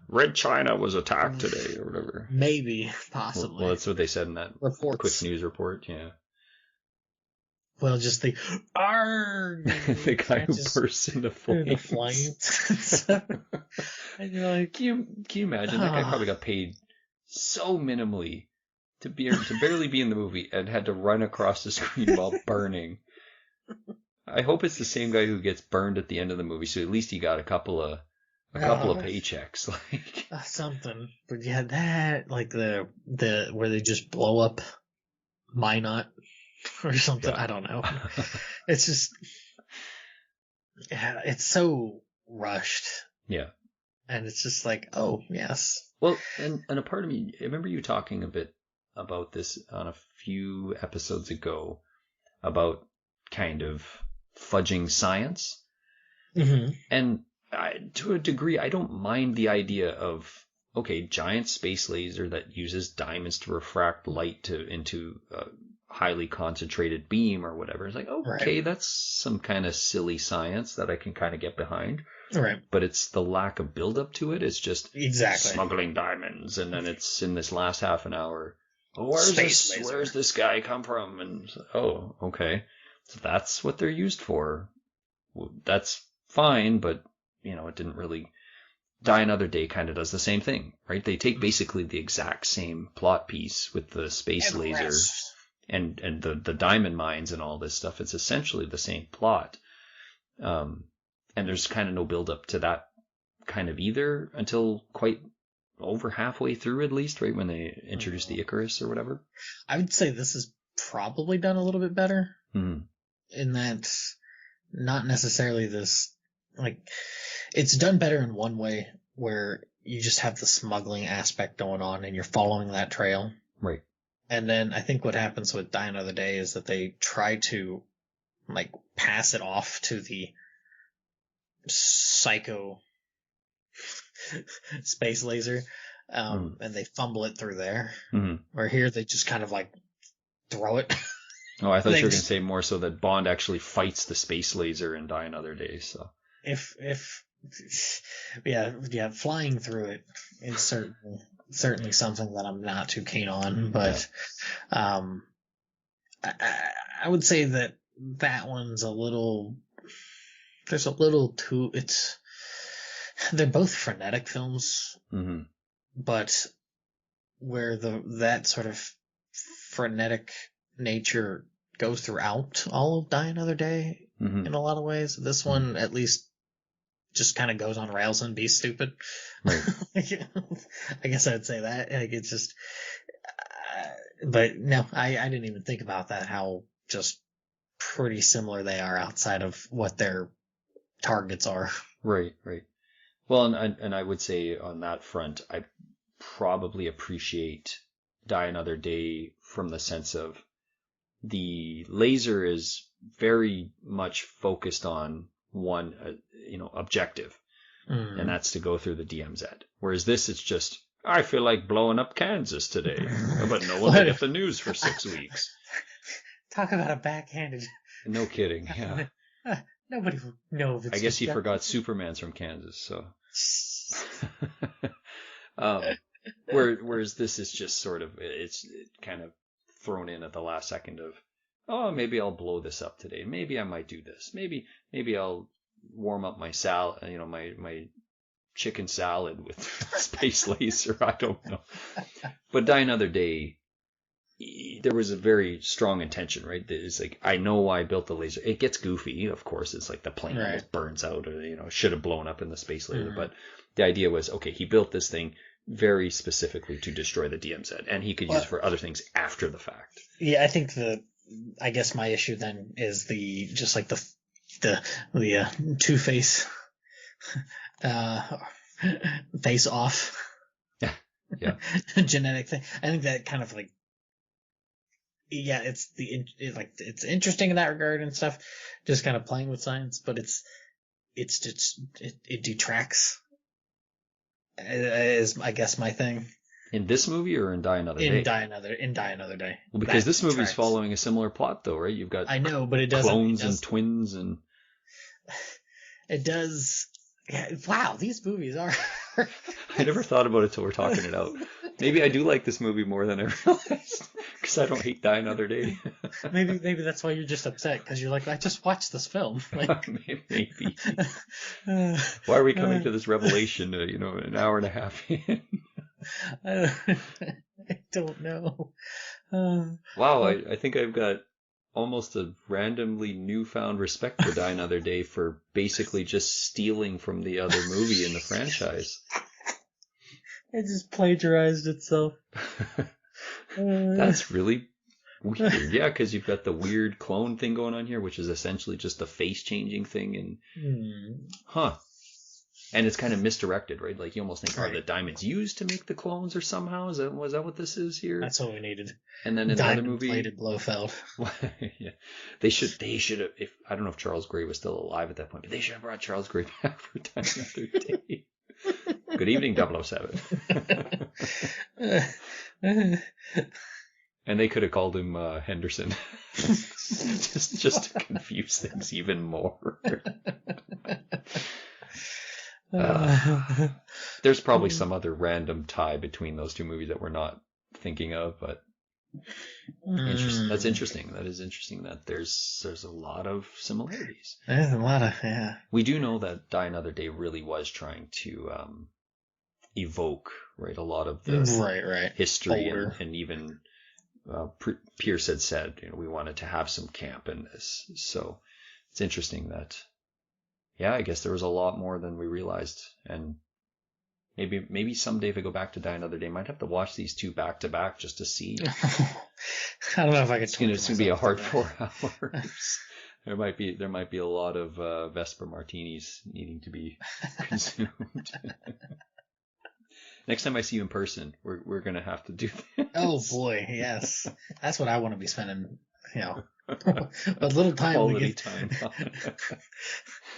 Red China was attacked today or whatever.
Maybe, possibly.
Well, that's what they said in that
Reports.
quick news report. Yeah.
Well, just the arg.
The guy who bursts into flames.
And you're like,
can you imagine that guy probably got paid so minimally to barely be in the movie and had to run across the screen while burning. I hope it's the same guy who gets burned at the end of the movie, so at least he got a couple of paychecks, like
something. But yeah, that like the where they just blow up Minot or something.
Yeah.
I don't know. It's just, yeah, it's so rushed.
Yeah.
And it's just like, oh yes.
Well, and a part of me, I remember you talking a bit about this on a few episodes ago about kind of fudging science.
Mm-hmm.
And to a degree, I don't mind the idea of, okay, giant space laser that uses diamonds to refract light into a highly concentrated beam or whatever. It's like, okay, right. That's some kind of silly science that I can kind of get behind.
Right.
But it's the lack of buildup to it. It's just
exactly
smuggling diamonds. And then it's in this last half an hour. Oh, where's this guy come from? And oh, okay. So that's what they're used for. Well, that's fine, but it didn't really. Die Another Day kind of does the same thing, right? They take basically the exact same plot piece with the space laser and the diamond mines and all this stuff. It's essentially the same plot. And there's kind of no build up to that kind of either until quite over halfway through, at least, right? When they introduce the Icarus or whatever.
I would say this is probably done a little bit better in that not necessarily this, like, it's done better in one way where you just have the smuggling aspect going on and you're following that trail.
Right.
And then I think what happens with Die Another Day is that they try to like pass it off to the psycho space laser, and they fumble it through there. Or here they just kind of like throw it.
Oh, I thought you were going to say more so that Bond actually fights the space laser in Die Another Day. So
if flying through it is certainly something that I'm not too keen on, but I would say that one's there's a little too, they're both frenetic films, but where that sort of frenetic nature goes throughout all of Die Another Day in a lot of ways. This one at least just kind of goes on rails and be stupid. Right. I guess I'd say that. Like, it's just, but no, I didn't even think about that, how just pretty similar they are outside of what their targets are.
Right. Well, and I would say on that front, I probably appreciate Die Another Day from the sense of the laser is very much focused on one, objective, and that's to go through the DMZ. Whereas this, it's just, I feel like blowing up Kansas today, but no one will get the news for 6 weeks.
Talk about a backhanded.
No kidding. Yeah.
Nobody will know if it's.
I guess he forgot Superman's from Kansas, so. Whereas this is just sort of, it's kind of thrown in at the last second of, oh, maybe I'll blow this up today. Maybe I might do this. Maybe I'll warm up my my chicken salad with space laser. I don't know. But Die Another Day, there was a very strong intention, right? It's like, I know why I built the laser. It gets goofy, of course. It's like the plane almost burns out, or should have blown up in the space laser. But the idea was, okay, he built this thing very specifically to destroy the DMZ, and he could use it for other things after the fact.
Yeah, I think I guess my issue then is the Two-Face face off.
Yeah.
Genetic thing. I think that kind of like, yeah, it's interesting in that regard and stuff, just kind of playing with science, but it detracts, is I guess my thing.
In this movie or in Die Another Day?
In Die Another Day.
Well, because this movie's following a similar plot, though, right? You've got
I know, but it doesn't.
Clones and twins and.
It does. Yeah. Wow, these movies are.
I never thought about it till we're talking it out. Maybe I do like this movie more than I realized, because I don't hate Die Another Day.
maybe that's why you're just upset, because you're like, I just watched this film. Like,
maybe. Why are we coming to this revelation? An hour and a half in.
I don't know.
Wow, I think I've got almost a randomly newfound respect for Die Another Day for basically just stealing from the other movie in the franchise.
It just plagiarized itself.
That's really weird. Yeah, because you've got the weird clone thing going on here, which is essentially just a face-changing thing. Huh. And it's kind of misdirected, right? Like, you almost think, are the diamonds used to make the clones, or somehow? Was that what this is here?
That's what we needed.
And then in the other movie,
diamond-plated Blofeld.
Yeah, they should have. If I don't know if Charles Gray was still alive at that point, but they should have brought Charles Gray back for Die Another Day. Good evening, 007. And they could have called him Henderson, just to confuse things even more. There's probably some other random tie between those two movies that we're not thinking of, but that's interesting. That is interesting that there's a lot of similarities.
There's a lot of, yeah.
We do know that Die Another Day really was trying to evoke, right, a lot of the history and even Pierce had said, we wanted to have some camp in this. So it's interesting that, yeah, I guess there was a lot more than we realized. And maybe someday if I go back to Die Another Day, I might have to watch these two back to back just to see.
I don't know if I could.
It's going to be a hard 4 hours. There might be a lot of Vesper martinis needing to be consumed. Next time I see you in person, we're going to have to do this.
Oh boy, yes, that's what I want to be spending. A little time.
Quality time.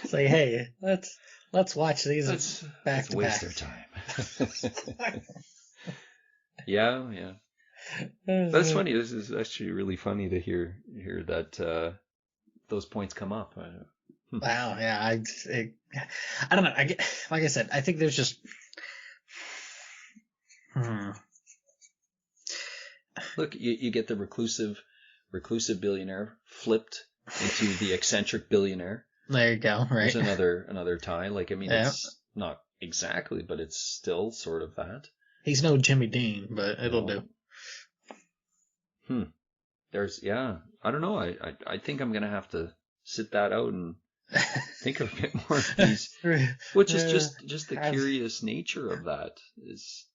Say, hey, let's watch these back to back.
Waste their time. Yeah. That's funny. This is actually really funny to hear that those points come up.
Wow. Yeah. I don't know. Like I said, I think there's just.
Look, you get the reclusive billionaire flipped into the eccentric billionaire.
There you go. Right.
There's another tie. Like, I mean, It's not exactly, but it's still sort of that.
He's no Jimmy Dean, but it'll do.
I don't know. I think I'm gonna have to sit that out and think a bit more of these, which is just the curious nature of that is.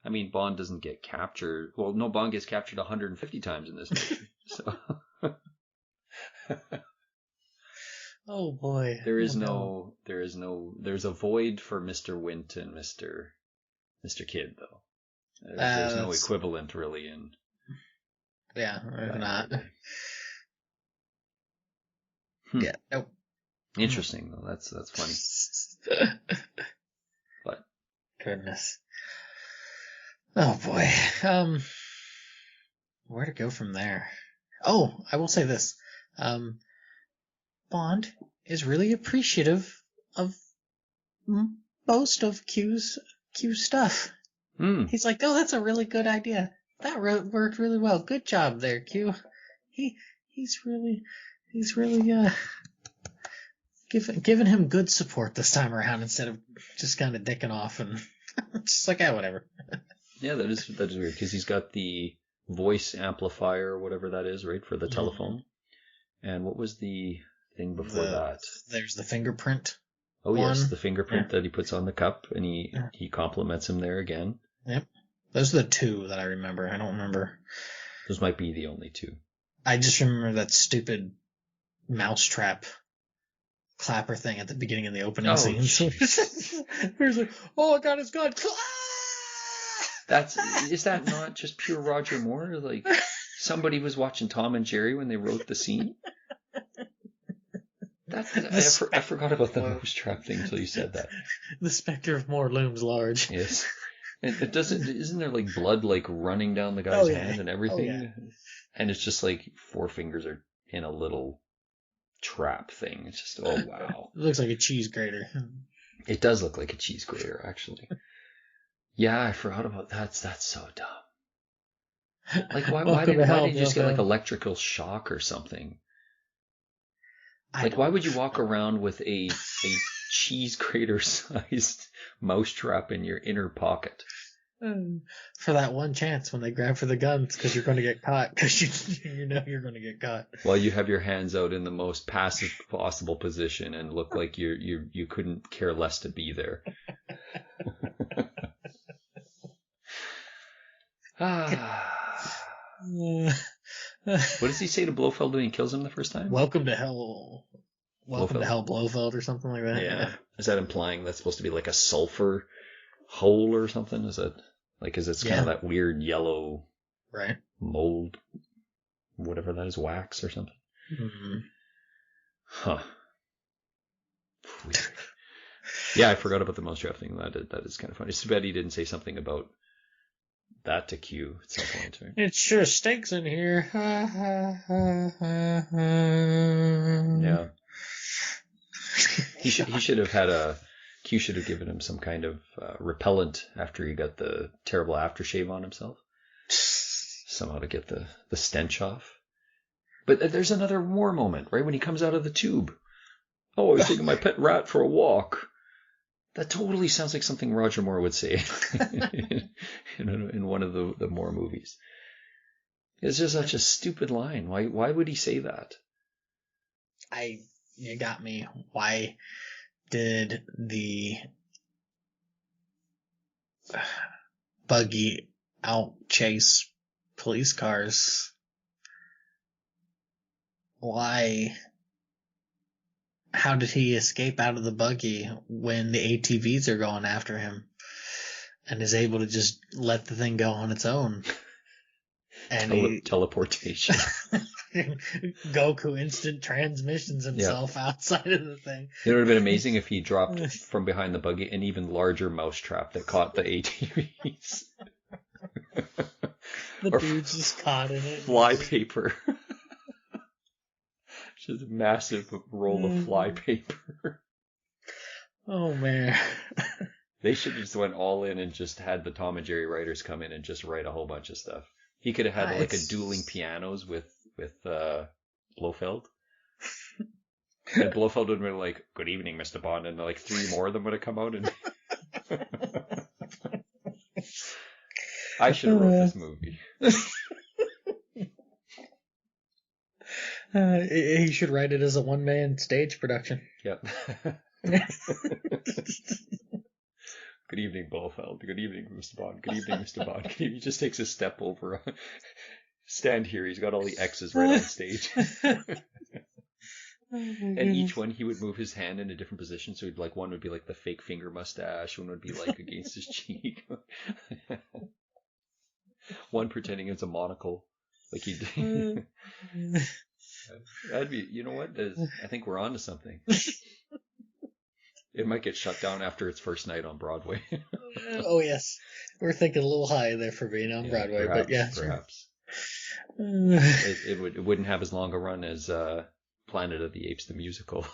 I mean, Bond doesn't get captured. Well, no, Bond gets captured 150 times in this movie. So.
Oh boy.
There's a void for Mr. Wint and Mr. Kidd, though. There's no equivalent really in.
Yeah, or not. Yeah. Nope.
Interesting though. That's funny. But.
Goodness. Oh boy. Where to go from there? Oh, I will say this. Bond is really appreciative of most of Q's stuff. He's like, oh, that's a really good idea. That worked really well. Good job there, Q. He's really giving him good support this time around instead of just kind of dicking off and just like, whatever.
Yeah, that is weird because he's got the voice amplifier or whatever that is, right, for the telephone. And what was the thing before that?
There's the fingerprint.
Oh, yes, the fingerprint that he puts on the cup, and he compliments him there again.
Yep. Those are the two that I remember. I don't remember.
Those might be the only two.
I just remember that stupid mousetrap clapper thing at the beginning of the opening scene. So there's like, oh, I got his gun.
Is that not just pure Roger Moore? Like somebody was watching Tom and Jerry when they wrote the scene? I forgot about the mousetrap thing until you said that.
The specter of Moore looms large.
Yes. And isn't there like blood like running down the guy's hand and everything? Oh, yeah. And it's just like 4 fingers are in a little trap thing. It's just, oh wow.
It looks like a cheese grater.
It does look like a cheese grater, actually. Yeah, I forgot about that. That's so dumb. Like why did you just get like electrical shock or something? Like, why would you walk around with a cheese grater-sized mousetrap in your inner pocket?
For that one chance when they grab for the guns, because you're going to get caught, because you know you're going to get caught.
Well, you have your hands out in the most passive possible position and look like you couldn't care less to be there. What does he say to Blofeld when he kills him the first time?
Welcome to hell. Welcome to hell, Blofeld, or something like that.
Yeah. Is that implying that's supposed to be like a sulfur hole or something? Is it's kind of that weird yellow mold, whatever that is, wax or something? Mm-hmm. Huh. Weird. Yeah, I forgot about the mousetrap thing. That is kind of funny. It's too bad he didn't say something about that to Q at some point. Right?
It sure stinks in here.
Yeah. He should have had Q should have given him some kind of repellent after he got the terrible aftershave on himself. Somehow to get the stench off. But there's another Moore moment, right? When he comes out of the tube. Oh, I was taking my pet rat for a walk. That totally sounds like something Roger Moore would say in one of the Moore movies. It's just such a stupid line. Why would he say that?
You got me. Why did the buggy out chase police cars? Why? How did he escape out of the buggy when the ATVs are going after him and is able to just let the thing go on its own? And
teleportation.
Goku instant transmissions himself outside of the thing.
It would have been amazing if he dropped from behind the buggy an even larger mousetrap that caught the ATVs.
The dude's just caught in it.
Fly paper. Just a massive roll of fly paper.
Oh, man.
They should have just went all in and just had the Tom and Jerry writers come in and just write a whole bunch of stuff. He could have had like a dueling pianos with Blofeld. And Blofeld would have been like, "Good evening, Mr. Bond," and like 3 more of them would have come out. And I should have wrote this movie.
He should write it as a one-man stage production.
Yep. Good evening, Blofeld. Good evening, Mr. Bond. Good evening, Mr. Bond. He just takes a step over. Stand here. He's got all the X's right on stage. And each one, he would move his hand in a different position. So one would be like the fake finger mustache. One would be like against his cheek. One pretending it's a monocle. Like he did. That'd be, you know what? I think we're on to something. It might get shut down after its first night on Broadway.
Oh, yes. We're thinking a little high there for being on Broadway,
perhaps,
but yeah.
Perhaps. It wouldn't have as long a run as Planet of the Apes, the musical.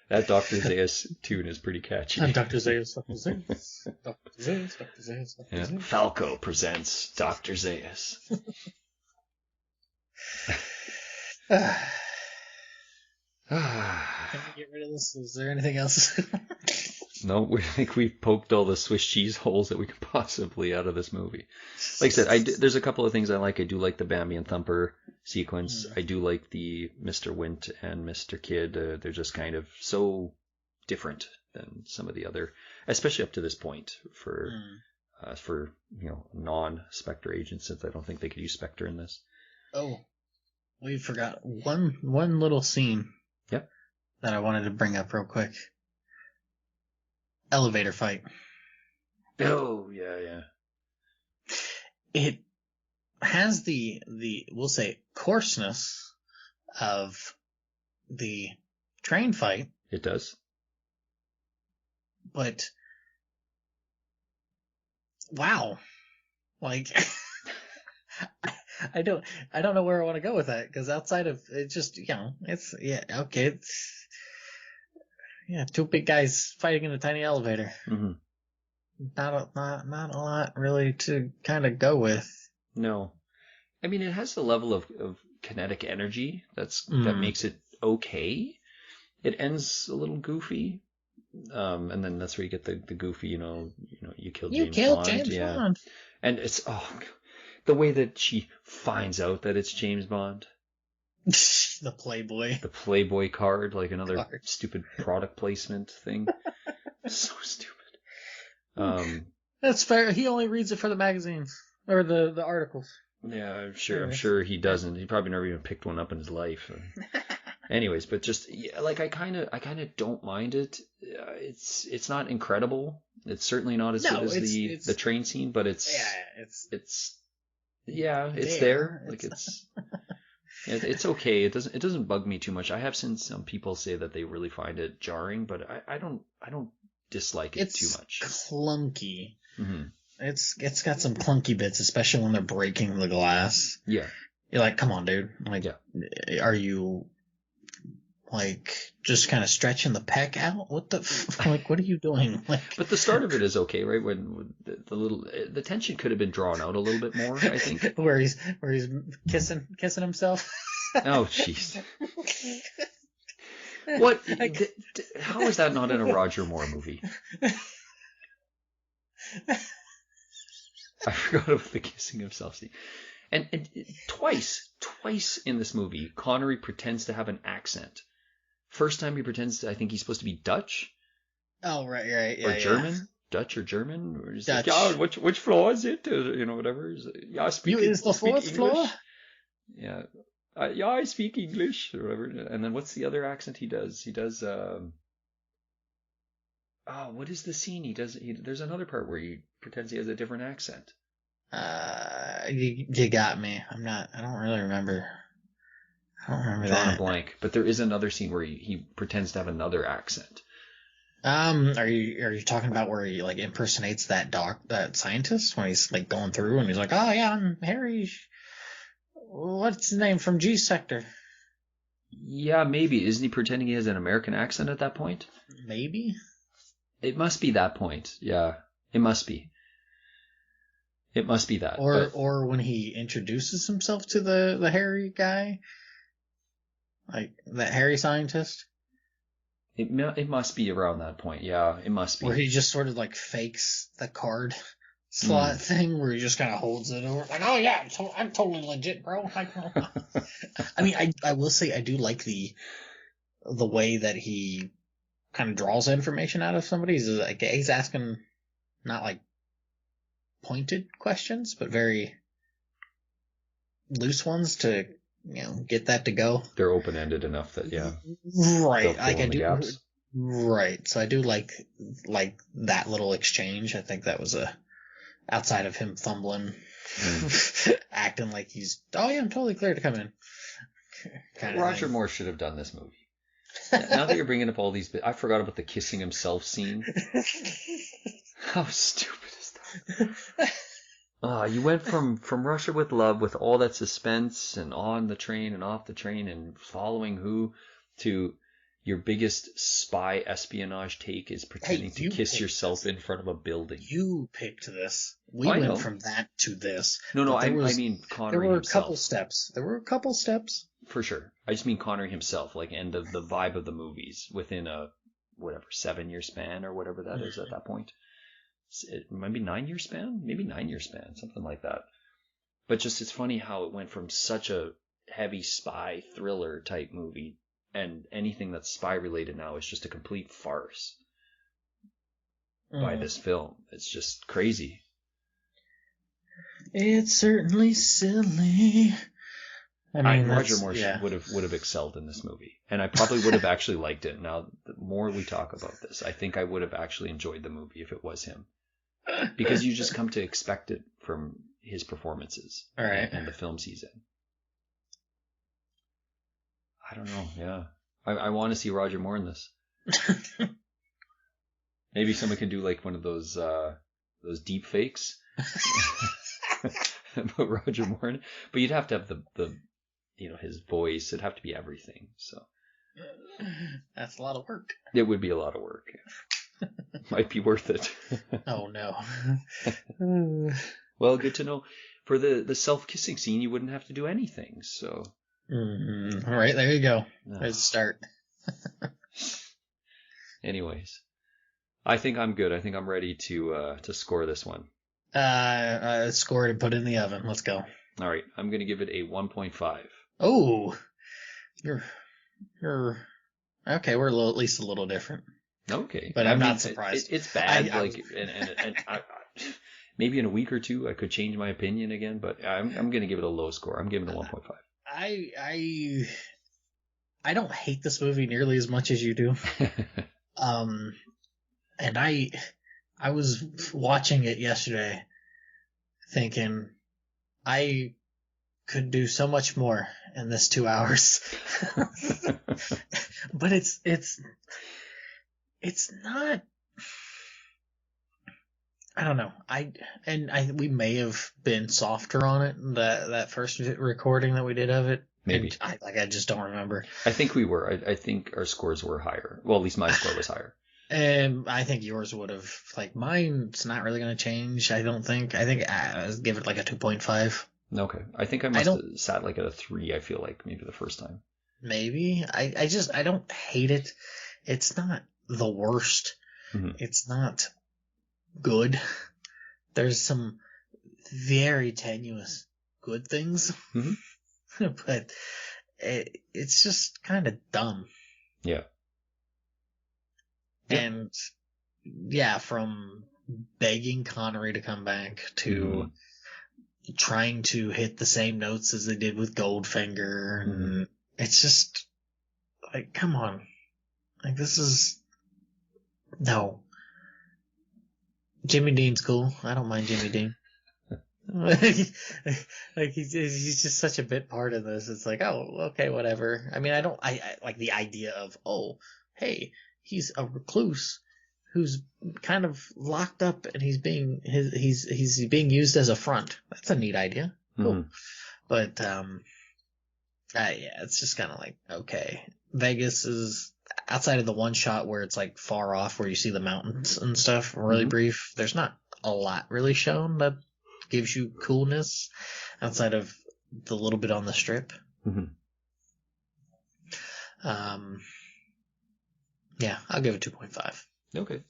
That Dr. Zaius tune is pretty catchy.
I'm Dr. Zaius, Dr. Zaius, Dr. Zaius, Dr. Zaius, Dr.
Yeah.
Zaius.
Falco presents Dr. Zaius.
Can we get rid of this? Is there anything else?
No, I think we've poked all the Swiss cheese holes that we could possibly out of this movie. Like I said, there's a couple of things I like. I do like the Bambi and Thumper sequence. I do like the Mr. Wint and Mr. Kidd. They're just kind of so different than some of the other, especially up to this point for non-Spectre agents, since I don't think they could use Spectre in this.
Oh, we forgot one little scene.
Yep.
That I wanted to bring up real quick. Elevator fight.
Oh, yeah.
It has the we'll say coarseness of the train fight.
It does.
But wow. Like I don't know where I want to go with that, because outside of it, just it's okay. Two big guys fighting in a tiny elevator.
Mm-hmm.
Not a lot really to kind of go with.
No, I mean, it has the level of kinetic energy that makes it okay. It ends a little goofy, and then that's where you get the goofy, you killed James Bond. And it's the way that she finds out that it's James Bond.
The Playboy
card, like another stupid product placement thing. So stupid.
That's fair. He only reads it for the magazines or the articles.
Yeah, I'm sure he doesn't. He probably never even picked one up in his life. Anyways, but just like I kind of don't mind it. It's not incredible. It's certainly not as good as the train scene, but it's there. Like it's okay. It doesn't bug me too much. I have seen some people say that they really find it jarring, but I don't dislike it too much.
It's clunky. Mm-hmm. It's got some clunky bits, especially when they're breaking the glass.
Yeah.
You're like, come on, dude. Like, are you like just kind of stretching the peck out? What what are you doing? Like,
but the start of it is okay, right? When the tension could have been drawn out a little bit more, I think.
where he's kissing himself.
Oh, jeez. What? How is that not in a Roger Moore movie? I forgot about the kissing himself scene. And twice in this movie, Connery pretends to have an accent. First time he pretends to, I think he's supposed to be Dutch.
Oh, right. Yeah,
or German. Yeah. Dutch or German. Or
Dutch.
Like, which floor is it? Whatever. I speak English.
Is the fourth floor?
Yeah. I speak English. Or whatever. And then what's the other accent he does? He does, what is the scene he does? There's another part where he pretends he has a different accent.
You got me. I don't really remember. I don't remember that.
I'm drawing a blank. But there is another scene where he pretends to have another accent.
Are you talking about where he like impersonates that scientist when he's like going through and he's like, oh yeah, I'm Harry. What's his name from G Sector?
Yeah, maybe. Isn't he pretending he has an American accent at that point?
Maybe.
It must be that point. Yeah, it must be. It must be that.
Or when he introduces himself to the Harry guy, like that Harry scientist.
It must be around that point. Yeah, it must be.
Where he just sort of like fakes the card slot thing, where he just kind of holds it over, like, oh yeah, I'm totally legit, bro. I mean, I will say I do like the way that he kind of draws information out of somebody. He's asking not like pointed questions, but very loose ones to get that to go.
They're open ended enough that
right. Like I do. Gaps. Right. So I do like that little exchange. I think that was outside of him fumbling, acting like he's I'm totally clear to come in.
Roger Moore should have done this movie. Now that you're bringing up all these bits, I forgot about the kissing himself scene. How stupid is that? You went from Russia with Love with all that suspense and on the train and off the train and following who to your biggest spy espionage take is pretending to kiss yourself in front of a building.
You picked this. We went from that to this.
No, I mean Connery
There were
himself.
a couple steps.
for sure. I just mean Connery himself, like, and the vibe of the movies within a, whatever, 7-year span or whatever that is at that point. It might be 9-year span? Maybe 9-year span, something like that. But just, it's funny how it went from such a heavy spy thriller type movie, and anything that's spy related now is just a complete farce by this film. It's just crazy.
It's certainly silly. I mean,
Roger Moore would have excelled in this movie, and I probably would have actually liked it. Now, the more we talk about this, I think I would have actually enjoyed the movie if it was him, because you just come to expect it from his performances and the films he's in. I don't know. Yeah, I want to see Roger Moore in this. Maybe someone can do like one of those deep fakes. Put Roger Moore in it. But you'd have to have the his voice. It'd have to be everything. So
that's a lot of work.
It would be a lot of work. Might be worth it.
Oh no.
Well, good to know. For the self-kissing scene, you wouldn't have to do anything. So
all right, there you go. There's a start.
Anyways, I think I'm good. I think I'm ready to score this one.
Scored and put in the oven. Let's go.
All right, I'm going to give it a 1.5.
Oh, you're okay. We're at least a little different.
Okay,
but I'm not surprised.
It's bad. And maybe in a week or two I could change my opinion again. But I'm going to give it a low score. I'm giving it a 1.5.
I don't hate this movie nearly as much as you do. And I was watching it yesterday, thinking I could do so much more in this 2 hours. But it's not. I don't know. We may have been softer on it that first recording that we did of it.
Maybe.
I just don't remember.
I think we were. I think our scores were higher. Well, at least my score was higher.
And I think yours would have, mine's not really going to change, I don't think. I think I'll give it like a 2.5.
Okay. I think I must have sat like at a 3, I feel like, maybe the first time.
Maybe. I don't hate it. It's not the worst.
Mm-hmm.
It's not good. There's some very tenuous good things.
Mm-hmm.
But it's just kind of dumb.
Yeah.
And from begging Connery to come back to trying to hit the same notes as they did with Goldfinger, and it's just like, come on, like this is no. Jimmy Dean's cool. I don't mind Jimmy Dean. Like he's just such a bit part of this. It's like, oh, okay, whatever. I mean, I like the idea of, oh, hey, he's a recluse who's kind of locked up and he's being used as a front. That's a neat idea. Cool. But it's just kind of like, okay, Vegas is outside of the one shot where it's like far off where you see the mountains and stuff, really brief. There's not a lot really shown that gives you coolness outside of the little bit on the strip. Yeah, I'll give it 2.5.
Okay.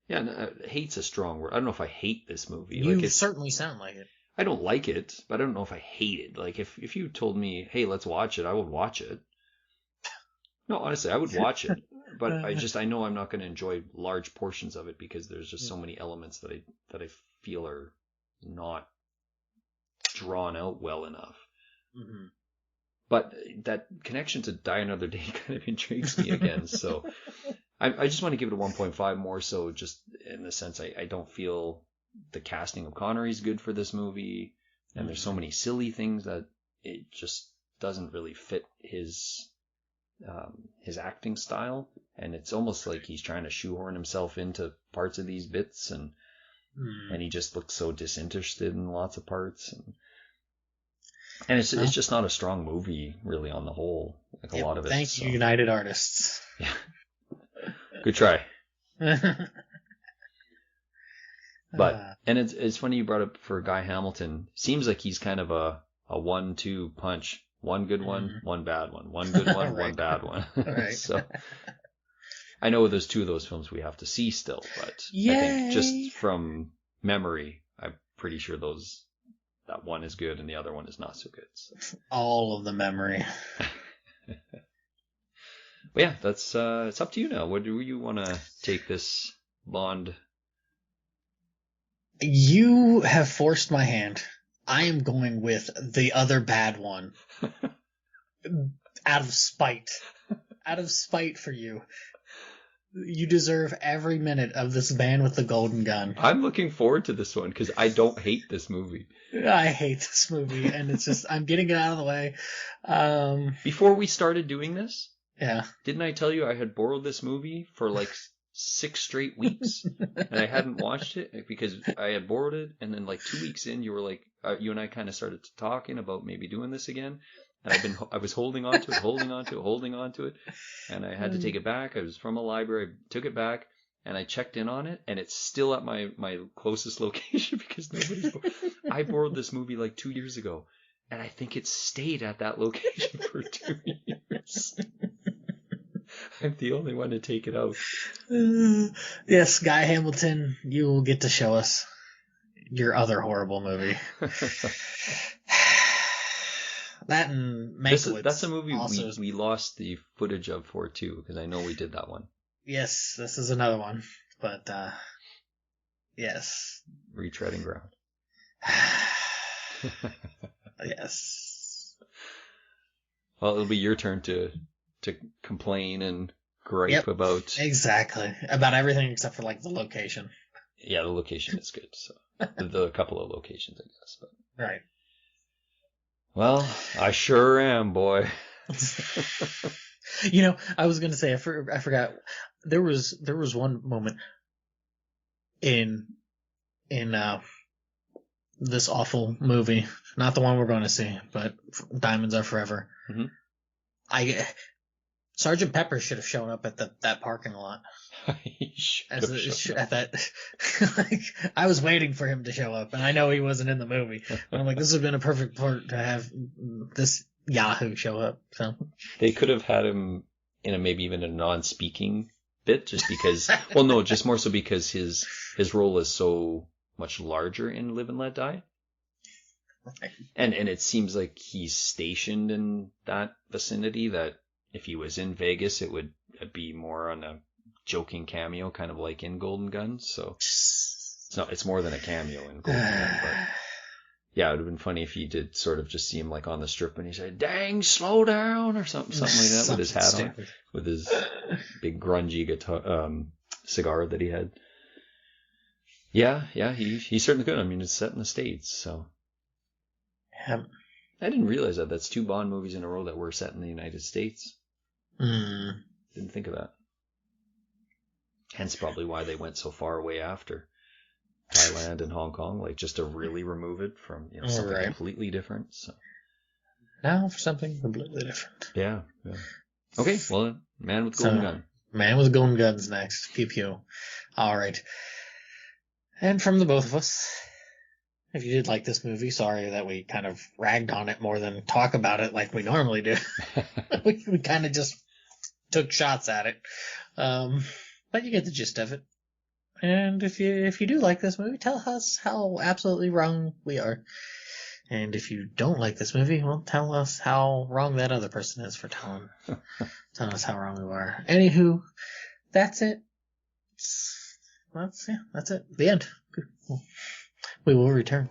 Yeah, no, hate's a strong word. I don't know if I hate this movie.
You certainly sound like it.
I don't like it, but I don't know if I hate it. Like, if you told me, hey, let's watch it, I would watch it. No, honestly, I would watch it. But I know I'm not going to enjoy large portions of it because there's just so many elements that I feel are not drawn out well enough.
Mm-hmm.
But that connection to Die Another Day kind of intrigues me again. So I just want to give it a 1.5 more so just in the sense I don't feel the casting of Connery is good for this movie. And there's so many silly things that it just doesn't really fit his acting style. And it's almost like he's trying to shoehorn himself into parts of these bits. And he just looks so disinterested in lots of parts. And it's just not a strong movie, really, on the whole. Like a lot of it.
Thank you, United Artists.
Yeah. Good try. But and it's funny you brought up for Guy Hamilton. Seems like he's kind of a 1-2 punch One good one, one bad one. One good one, one
Right.
bad one.
Right.
So I know there's 2 of those films we have to see still, but I think just
Yay!
from memory, I'm pretty sure that one is good and the other one is not so good. So.
All of the memory.
But yeah, that's it's up to you now. What do you want to take this Bond?
You have forced my hand. I am going with the other bad one. Out of spite. Out of spite for you. You deserve every minute of this Man with the Golden Gun.
I'm looking forward to this one because I don't hate this movie.
I hate this movie, and it's just, I'm getting it out of the way.
Before we started doing this,
Yeah.
didn't I tell you I had borrowed this movie for like 6 straight weeks and I hadn't watched it because I had borrowed it, and then like 2 weeks in, you were like, you and I kind of started talking about maybe doing this again, and I was holding on to it, and I had to take it back. I was from a library, I took it back, and I checked in on it, and it's still at my closest location because I borrowed this movie like 2 years ago, and I think it stayed at that location for 2 years. I'm the only one to take it out.
Yes, Guy Hamilton, you will get to show us your other horrible movie. That and Mankiewicz.
That's a movie
also
we lost the footage of for too, because I know we did that one.
Yes, this is another one. But, yes.
Retreading ground.
Yes.
Well, it'll be your turn to complain and gripe about.
Exactly. About everything except for, like, the location.
Yeah, the location is good. So the couple of locations, I guess. But.
Right.
Well, I sure am, boy.
You know, I was gonna say, I forgot. There was one moment in this awful movie, not the one we're going to see, but Diamonds Are Forever.
Mm-hmm.
Sergeant Pepper should have shown up at that parking lot. At that, like, I was waiting for him to show up, and I know he wasn't in the movie. But I'm like, this would have been a perfect part to have this Yahoo show up. So
they could have had him in maybe even a non-speaking bit, just because. Well, no, just more so because his role is so much larger in Live and Let Die. Right. And it seems like he's stationed in that vicinity, that if he was in Vegas, it would be more on a joking cameo, kind of like in Golden Gun. So it's more than a cameo in Golden Gun. But yeah, it would have been funny if he did sort of just see him like on the strip and he said, "Dang, slow down," or something like that, with his hat stupid on, with his big grungy guitar cigar that he had. Yeah, he certainly could. I mean, it's set in the States, so.
Yeah.
I didn't realize that. That's 2 Bond movies in a row that were set in the United States. Didn't think of that. Hence probably why they went so far away after Thailand and Hong Kong, like just to really remove it from something completely different. So
now for something completely different.
Yeah. Okay, well, Man with Golden Gun.
Man with Golden Gun's next. Pew pew. All right. And from the both of us, if you did like this movie, sorry that we kind of ragged on it more than talk about it like we normally do. we kind of just took shots at it. But you get the gist of it. And if you do like this movie, tell us how absolutely wrong we are. And if you don't like this movie, well, tell us how wrong that other person is for telling us how wrong we are. Anywho, that's it. That's it. The end. We will return.